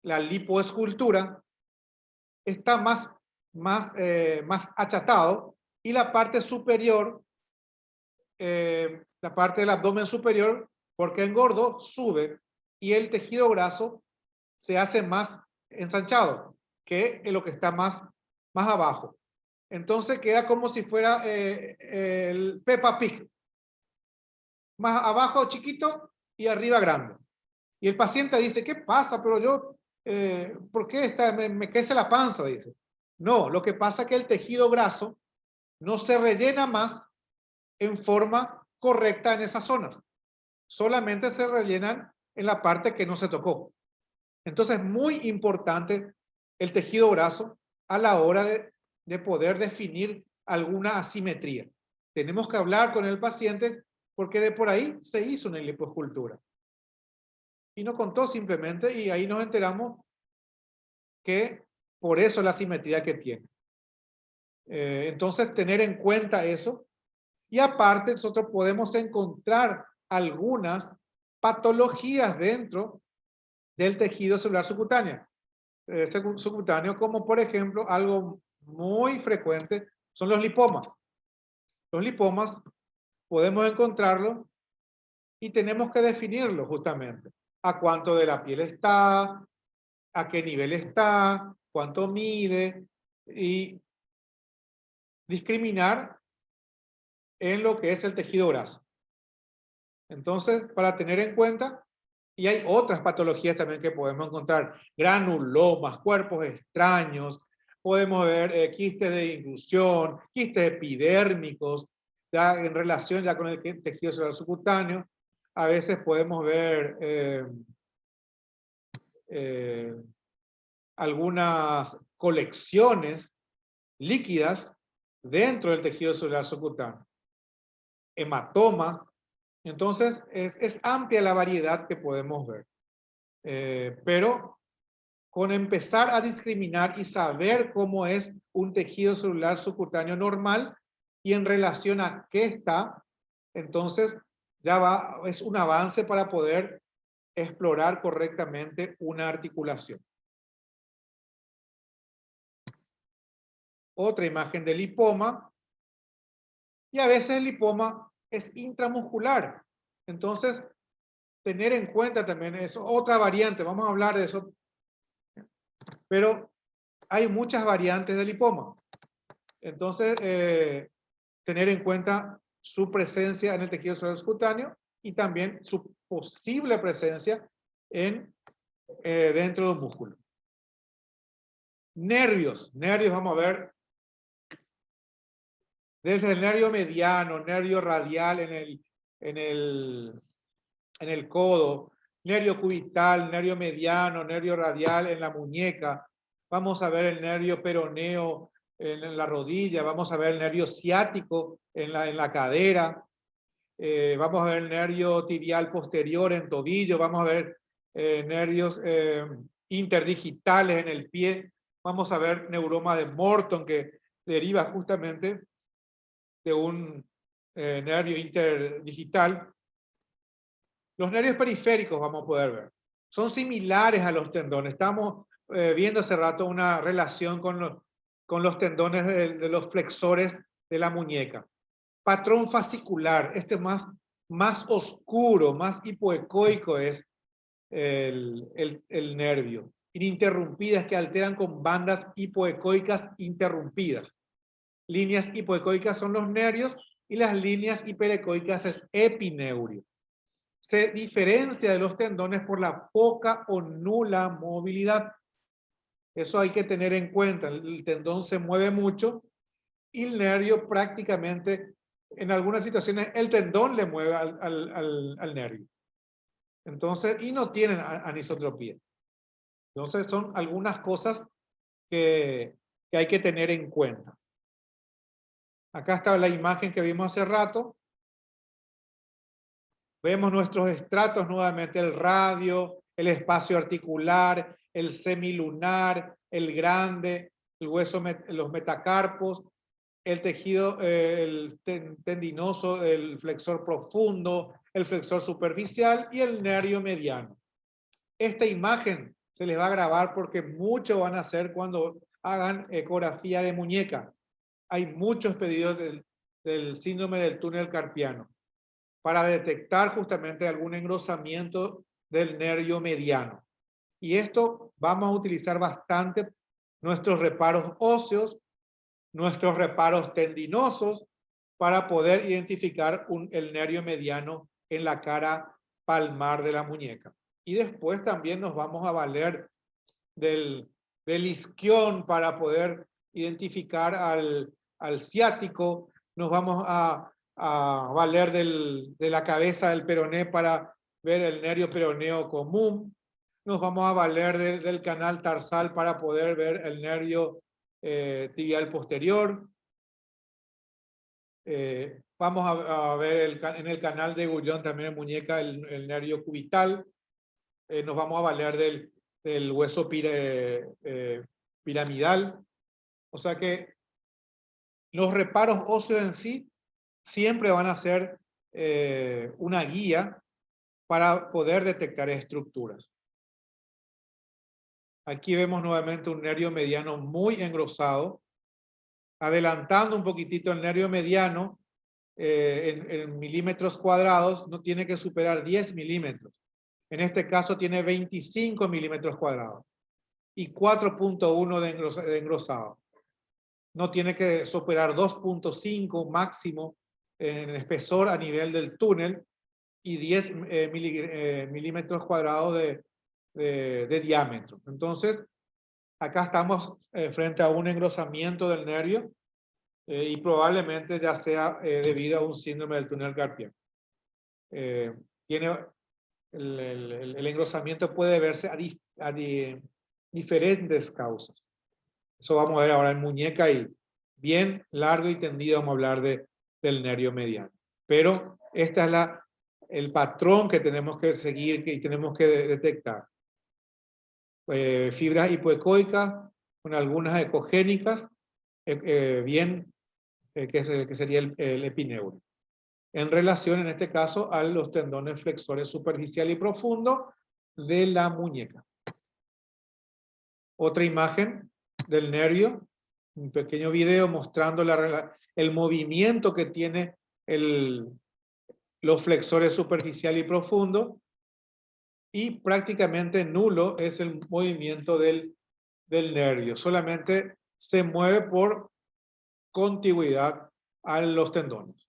lipoescultura, está más achatado, y la parte superior, la parte del abdomen superior, porque engordó, sube, y el tejido graso se hace más ensanchado que lo que está más abajo. Entonces queda como si fuera el Peppa Pig. Más abajo chiquito y arriba grande. Y el paciente dice, ¿qué pasa? Pero yo, ¿por qué me crece la panza? Dice. No, lo que pasa es que el tejido graso no se rellena más en forma correcta en esas zonas. Solamente se rellenan en la parte que no se tocó. Entonces, muy importante el tejido graso a la hora de poder definir alguna asimetría. Tenemos que hablar con el paciente porque de por ahí se hizo una lipoescultura. Y nos contó simplemente, y ahí nos enteramos que por eso la simetría que tiene. Entonces, tener en cuenta eso. Y aparte, nosotros podemos encontrar algunas patologías dentro del tejido celular subcutáneo. Subcutáneo, como por ejemplo, algo muy frecuente son los lipomas. Los lipomas podemos encontrarlos y tenemos que definirlos justamente. A cuánto de la piel está, a qué nivel está, cuánto mide y discriminar en lo que es el tejido graso. Entonces, para tener en cuenta, y hay otras patologías también que podemos encontrar, granulomas, cuerpos extraños, podemos ver quistes de inclusión, quistes epidérmicos, ya en relación ya con el tejido celular subcutáneo. A veces podemos ver algunas colecciones líquidas dentro del tejido celular subcutáneo. Hematoma. Entonces, es amplia la variedad que podemos ver. Pero con empezar a discriminar y saber cómo es un tejido celular subcutáneo normal y en relación a qué está, entonces ya es un avance para poder explorar correctamente una articulación. Otra imagen del lipoma. Y a veces el lipoma es intramuscular. Entonces, tener en cuenta también eso. Otra variante, vamos a hablar de eso. Pero hay muchas variantes del lipoma. Entonces, tener en cuenta su presencia en el tejido celular subcutáneo y también su posible presencia dentro del músculo. Nervios. Nervios, vamos a ver. Desde el nervio mediano, nervio radial en el codo, nervio cubital, nervio mediano, nervio radial en la muñeca. Vamos a ver el nervio peroneo en la rodilla, vamos a ver el nervio ciático en la cadera, vamos a ver el nervio tibial posterior en tobillo, vamos a ver nervios interdigitales en el pie, vamos a ver neuroma de Morton que deriva justamente de un nervio interdigital. Los nervios periféricos vamos a poder ver. Son similares a los tendones. Estamos viendo hace rato una relación con los tendones de los flexores de la muñeca. Patrón fascicular. Este es más oscuro, más hipoecoico es el nervio. Ininterrumpidas que alteran con bandas hipoecoicas interrumpidas. Líneas hipoecoicas son los nervios y las líneas hiperecoicas es epineurio. Se diferencia de los tendones por la poca o nula movilidad. Eso hay que tener en cuenta. El tendón se mueve mucho y el nervio prácticamente, en algunas situaciones, el tendón le mueve al nervio. Entonces, y no tienen anisotropía. Entonces, son algunas cosas que hay que tener en cuenta. Acá está la imagen que vimos hace rato. Vemos nuestros estratos nuevamente, el radio, el espacio articular, el semilunar, el grande, el hueso, los metacarpos, el tejido el tendinoso, el flexor profundo, el flexor superficial y el nervio mediano. Esta imagen se les va a grabar porque mucho van a hacer cuando hagan ecografía de muñeca. Hay muchos pedidos del síndrome del túnel carpiano para detectar justamente algún engrosamiento del nervio mediano. Y esto vamos a utilizar bastante nuestros reparos óseos, nuestros reparos tendinosos, para poder identificar el nervio mediano en la cara palmar de la muñeca. Y después también nos vamos a valer del isquión para poder identificar al ciático, nos vamos a valer de la cabeza del peroné para ver el nervio peroneo común, nos vamos a valer del canal tarsal para poder ver el nervio tibial posterior, vamos a ver en el canal de Gullón también en muñeca el nervio cubital, nos vamos a valer del hueso piramidal. O sea que los reparos óseos en sí siempre van a ser una guía para poder detectar estructuras. Aquí vemos nuevamente un nervio mediano muy engrosado. Adelantando un poquitito el nervio mediano, en milímetros cuadrados, no tiene que superar 10 milímetros. En este caso tiene 25 milímetros cuadrados y 4.1 de engrosado. No tiene que superar 2.5 máximo en espesor a nivel del túnel y 10 milímetros cuadrados de diámetro. Entonces, acá estamos frente a un engrosamiento del nervio y probablemente ya sea debido a un síndrome del túnel carpiano. Tiene el engrosamiento puede verse a diferentes causas. Eso vamos a ver ahora en muñeca y bien largo y tendido vamos a hablar del nervio mediano. Pero este es el patrón que tenemos que seguir y tenemos que detectar. Fibras hipoecoicas con algunas ecogénicas, que sería el epineuro. En relación, en este caso, a los tendones flexores superficial y profundo de la muñeca. Otra imagen del nervio, un pequeño video mostrando el movimiento que tiene los flexores superficial y profundo, y prácticamente nulo es el movimiento del nervio, solamente se mueve por contigüidad a los tendones.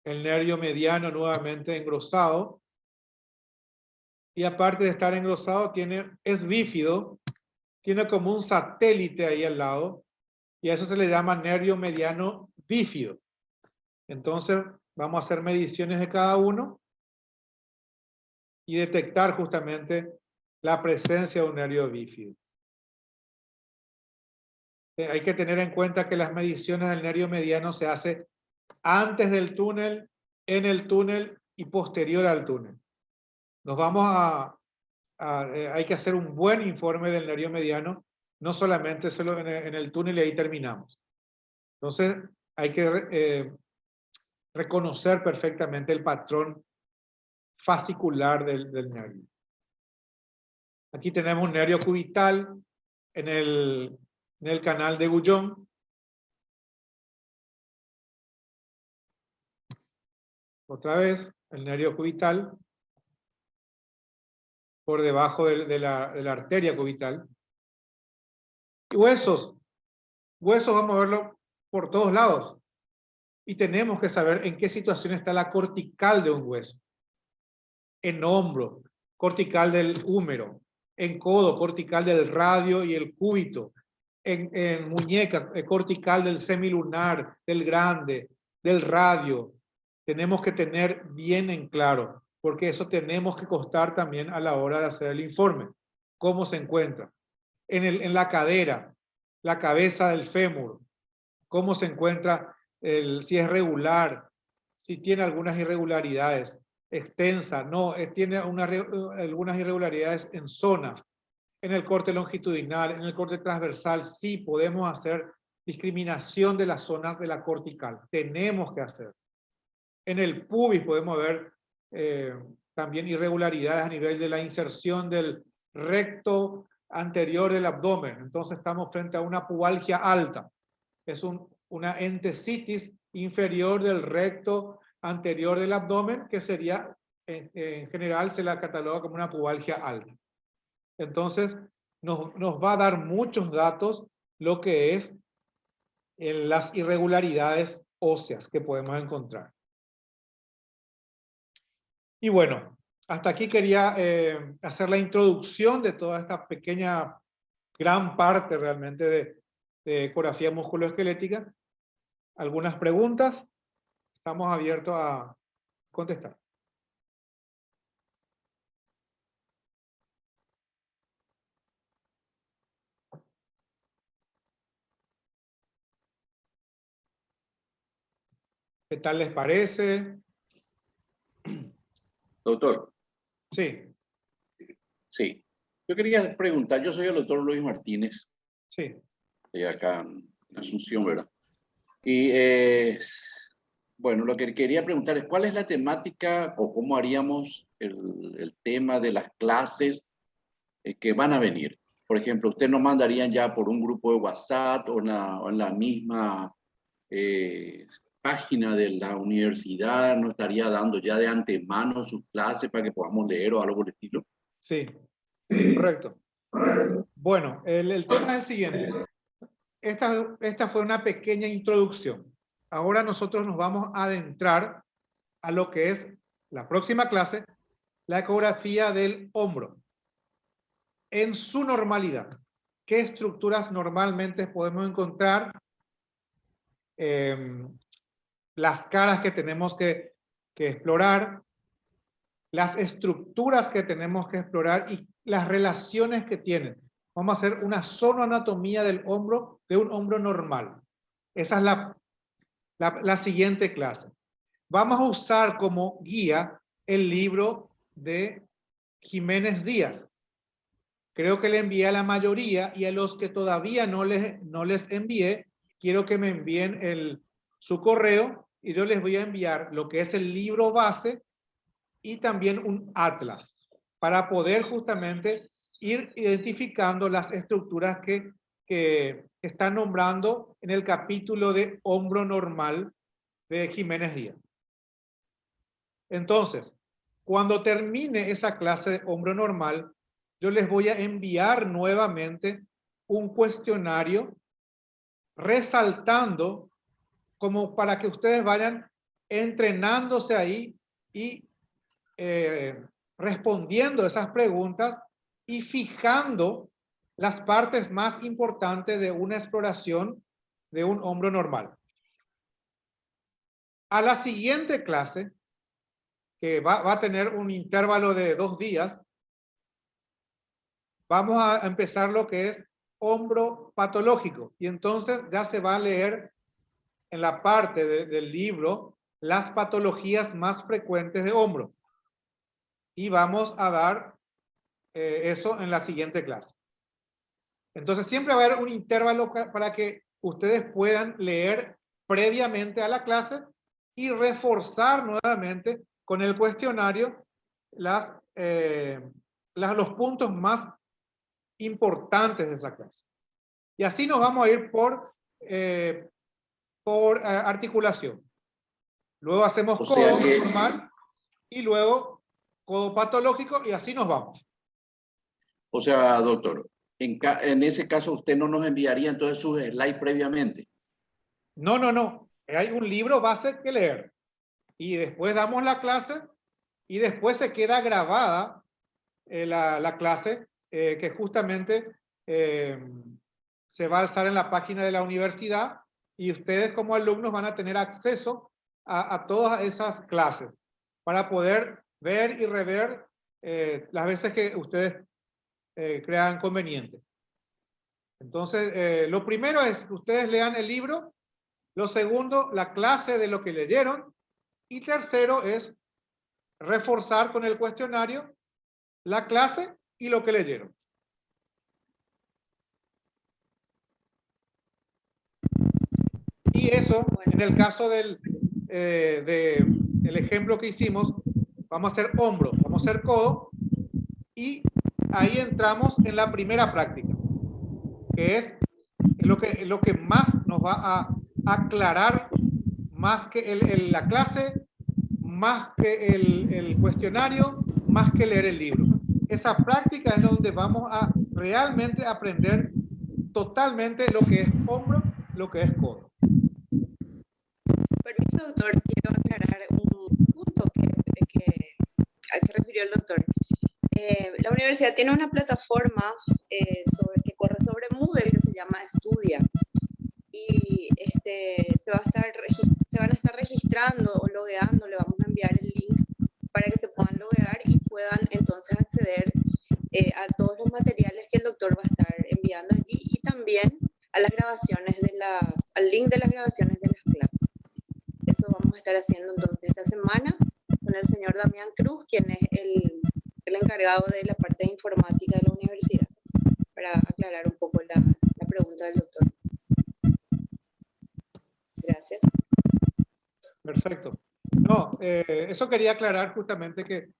El nervio mediano nuevamente engrosado, y aparte de estar engrosado es bífido, tiene como un satélite ahí al lado, y a eso se le llama nervio mediano bífido. Entonces vamos a hacer mediciones de cada uno y detectar justamente la presencia de un nervio bífido. Hay que tener en cuenta que las mediciones del nervio mediano se hacen antes del túnel, en el túnel y posterior al túnel. Hay que hacer un buen informe del nervio mediano, no solamente solo en el túnel y ahí terminamos. Entonces hay que reconocer perfectamente el patrón fascicular del nervio. Aquí tenemos un nervio cubital en el canal de Guyon. Otra vez, el nervio cubital por debajo de la arteria cubital. Y huesos vamos a verlo por todos lados. Y tenemos que saber en qué situación está la cortical de un hueso. En hombro, cortical del húmero. En codo, cortical del radio y el cúbito. En muñeca, cortical del semilunar, del grande, del radio. Tenemos que tener bien en claro, porque eso tenemos que constar también a la hora de hacer el informe. ¿Cómo se encuentra? En la cadera, la cabeza del fémur. ¿Cómo se encuentra? Si es regular, si tiene algunas irregularidades. Extensa, no, tiene algunas irregularidades en zonas. En el corte longitudinal, en el corte transversal, sí podemos hacer discriminación de las zonas de la cortical. Tenemos que hacer. En el pubis podemos ver también irregularidades a nivel de la inserción del recto anterior del abdomen. Entonces estamos frente a una pubalgia alta. Es una entesitis inferior del recto anterior del abdomen, que sería, en general, se la cataloga como una pubalgia alta. Entonces, nos va a dar muchos datos lo que es las irregularidades óseas que podemos encontrar. Y bueno, hasta aquí quería hacer la introducción de toda esta pequeña, gran parte realmente de ecografía musculoesquelética. ¿Algunas preguntas? Estamos abiertos a contestar. ¿Qué tal les parece? Doctor. Sí. Sí. Yo quería preguntar, yo soy el doctor Luis Martínez, Sí. acá en Asunción, ¿verdad? Y bueno, lo que quería preguntar es, ¿cuál es la temática o cómo haríamos el tema de las clases que van a venir? Por ejemplo, ¿usted nos mandarían ya por un grupo de WhatsApp o en la misma página de la universidad? ¿Nos estaría dando ya de antemano sus clases para que podamos leer o algo por el estilo? Sí, correcto. Bueno, el tema es el siguiente. Esta fue una pequeña introducción. Ahora nosotros nos vamos a adentrar a lo que es la próxima clase, la ecografía del hombro. En su normalidad, ¿qué estructuras normalmente podemos encontrar? Las caras que tenemos que explorar, las estructuras que tenemos que explorar y las relaciones que tienen. Vamos a hacer una zooanatomía del hombro, de un hombro normal. Esa es la siguiente clase. Vamos a usar como guía el libro de Jiménez Díaz. Creo que le envié a la mayoría, y a los que todavía no les envié, quiero que me envíen su correo y yo les voy a enviar lo que es el libro base y también un atlas para poder justamente ir identificando las estructuras que están nombrando en el capítulo de hombro normal de Jiménez Díaz. Entonces, cuando termine esa clase de hombro normal, yo les voy a enviar nuevamente un cuestionario resaltando como para que ustedes vayan entrenándose ahí y respondiendo esas preguntas y fijando las partes más importantes de una exploración de un hombro normal. A la siguiente clase, que va a tener un intervalo de 2 días, vamos a empezar lo que es hombro patológico. Y entonces ya se va a leer en la parte del libro las patologías más frecuentes de hombro. Y vamos a dar eso en la siguiente clase. Entonces siempre va a haber un intervalo para que ustedes puedan leer previamente a la clase y reforzar nuevamente con el cuestionario los puntos más importantes de esa clase. Y así nos vamos a ir por articulación. Luego hacemos codo normal y luego codo patológico y así nos vamos. O sea, doctor, en ese caso usted no nos enviaría entonces sus slides previamente. No. Hay un libro base que leer. Y después damos la clase y después se queda grabada la clase que justamente se va a alzar en la página de la universidad y ustedes como alumnos van a tener acceso a todas esas clases para poder ver y rever las veces que ustedes crean conveniente. Entonces, lo primero es que ustedes lean el libro, lo segundo, la clase de lo que leyeron, y tercero es reforzar con el cuestionario la clase y lo que leyeron. Y eso, en el caso del ejemplo que hicimos, vamos a hacer hombro, vamos a hacer codo, y ahí entramos en la primera práctica, que es lo que más nos va a aclarar, más que la clase, más que el cuestionario, más que leer el libro. Esa práctica es donde vamos a realmente aprender totalmente lo que es hombro, lo que es codo. Permiso, doctor, quiero aclarar un punto al que refirió el doctor. La universidad tiene una plataforma que corre sobre Moodle que se llama Estudia. Y se van a estar registrando o logueando, le vamos a enviar el link para que se puedan loguear y puedan entonces acceder a todos los materiales que el doctor va a estar enviando allí y también a las grabaciones al link de las grabaciones de las clases. Eso vamos a estar haciendo entonces esta semana con el señor Damián Cruz, quien es el encargado de la parte de informática de la universidad. Perfecto. No, eso quería aclarar justamente que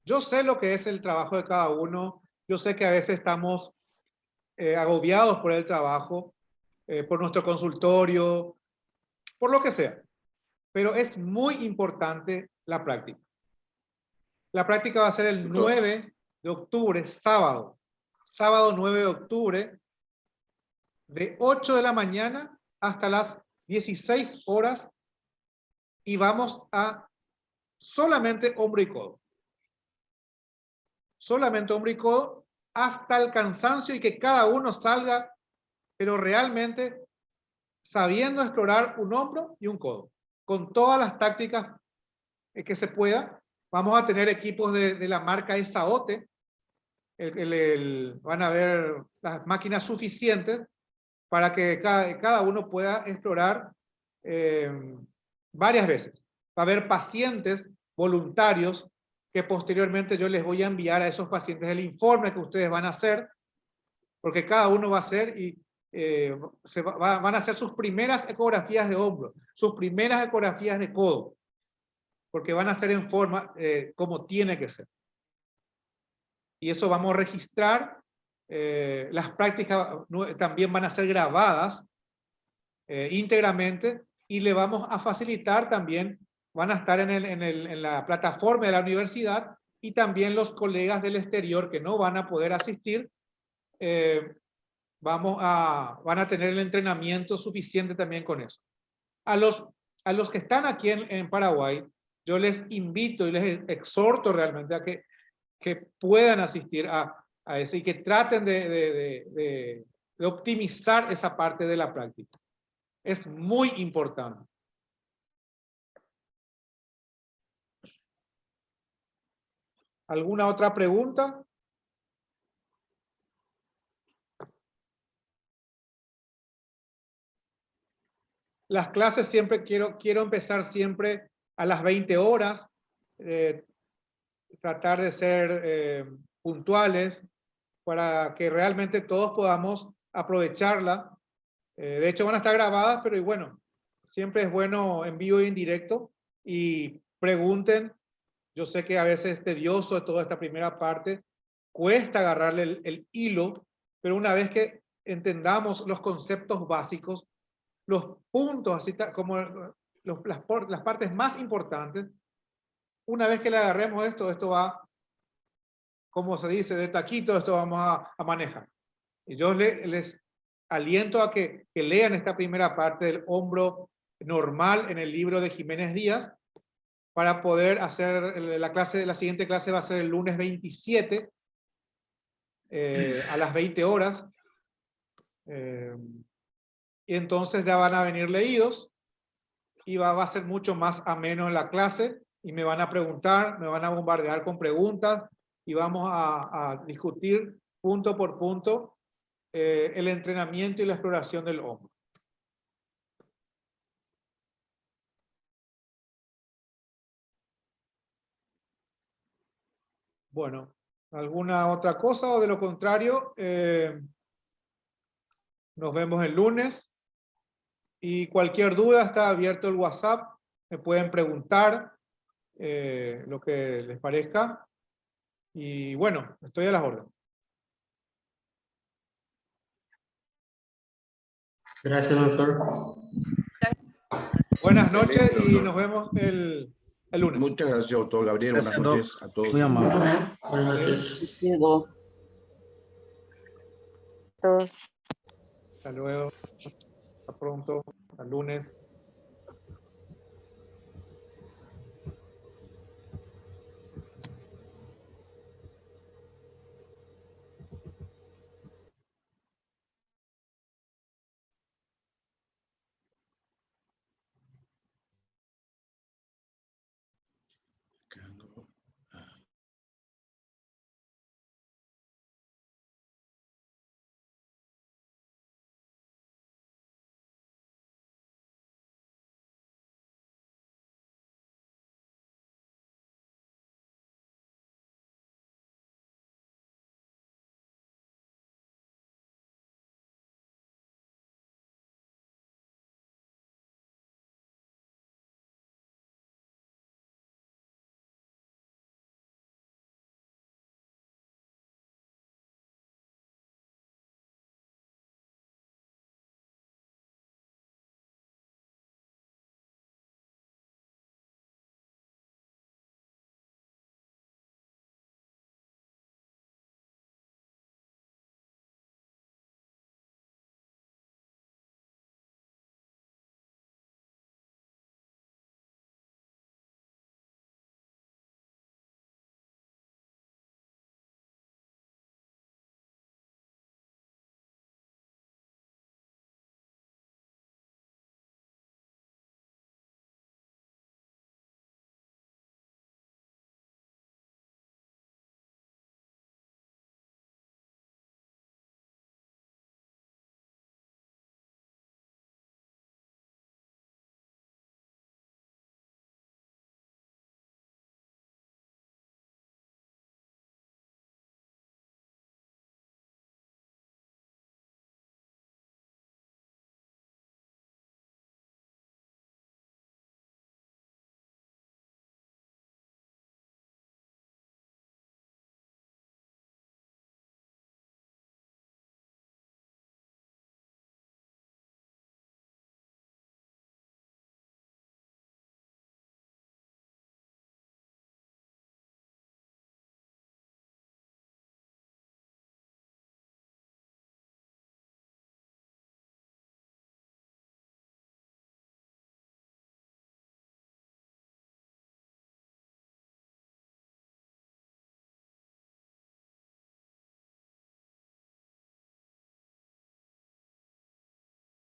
yo sé lo que es el trabajo de cada uno. Yo sé que a veces estamos agobiados por el trabajo, por nuestro consultorio, por lo que sea. Pero es muy importante la práctica. La práctica va a ser el 9 de octubre, sábado. Sábado 9 de octubre, de 8 de la mañana hasta las 16 horas. Y vamos a solamente hombro y codo. Solamente hombro y codo hasta el cansancio y que cada uno salga, pero realmente sabiendo explorar un hombro y un codo. Con todas las tácticas que se pueda. Vamos a tener equipos de la marca Esaote. Van a haber las máquinas suficientes para que cada uno pueda explorar varias veces. Va a haber pacientes voluntarios que posteriormente yo les voy a enviar a esos pacientes el informe que ustedes van a hacer, porque cada uno va a hacer y van a hacer sus primeras ecografías de hombro, sus primeras ecografías de codo, porque van a ser en forma como tiene que ser. Y eso vamos a registrar. Las prácticas también van a ser grabadas íntegramente y le vamos a facilitar también, van a estar en la plataforma de la universidad y también los colegas del exterior que no van a poder asistir, van a tener el entrenamiento suficiente también con eso. A los que están aquí en Paraguay, yo les invito y les exhorto realmente a que puedan asistir a ese y que traten de optimizar esa parte de la práctica. Es muy importante. ¿Alguna otra pregunta? Las clases siempre quiero empezar siempre a las 20 horas. Tratar de ser puntuales para que realmente todos podamos aprovecharla. De hecho van a estar grabadas, pero y bueno, siempre es bueno en vivo y en directo y pregunten. Yo sé que a veces es tedioso toda esta primera parte, cuesta agarrarle el hilo, pero una vez que entendamos los conceptos básicos, los puntos, así como las partes más importantes, una vez que le agarremos esto va, como se dice, de taquito, esto vamos a manejar. Y yo les aliento a que lean esta primera parte del hombro normal en el libro de Jiménez Díaz, para poder hacer la siguiente clase va a ser el lunes 27 a las 20 horas. Y entonces ya van a venir leídos y va a ser mucho más ameno en la clase y me van a preguntar, me van a bombardear con preguntas y vamos a discutir punto por punto el entrenamiento y la exploración del hombro. Bueno, ¿alguna otra cosa o de lo contrario? Nos vemos el lunes y cualquier duda está abierto el WhatsApp. Me pueden preguntar lo que les parezca. Y bueno, estoy a las órdenes. Gracias, doctor. Buenas noches Excelente, y doctor. nos vemos el lunes. Muchas gracias, doctor Gabriel. Gracias, Buenas noches a todos. Muy amable. Buenas noches. Todos. Hasta luego. Hasta pronto. Hasta el lunes.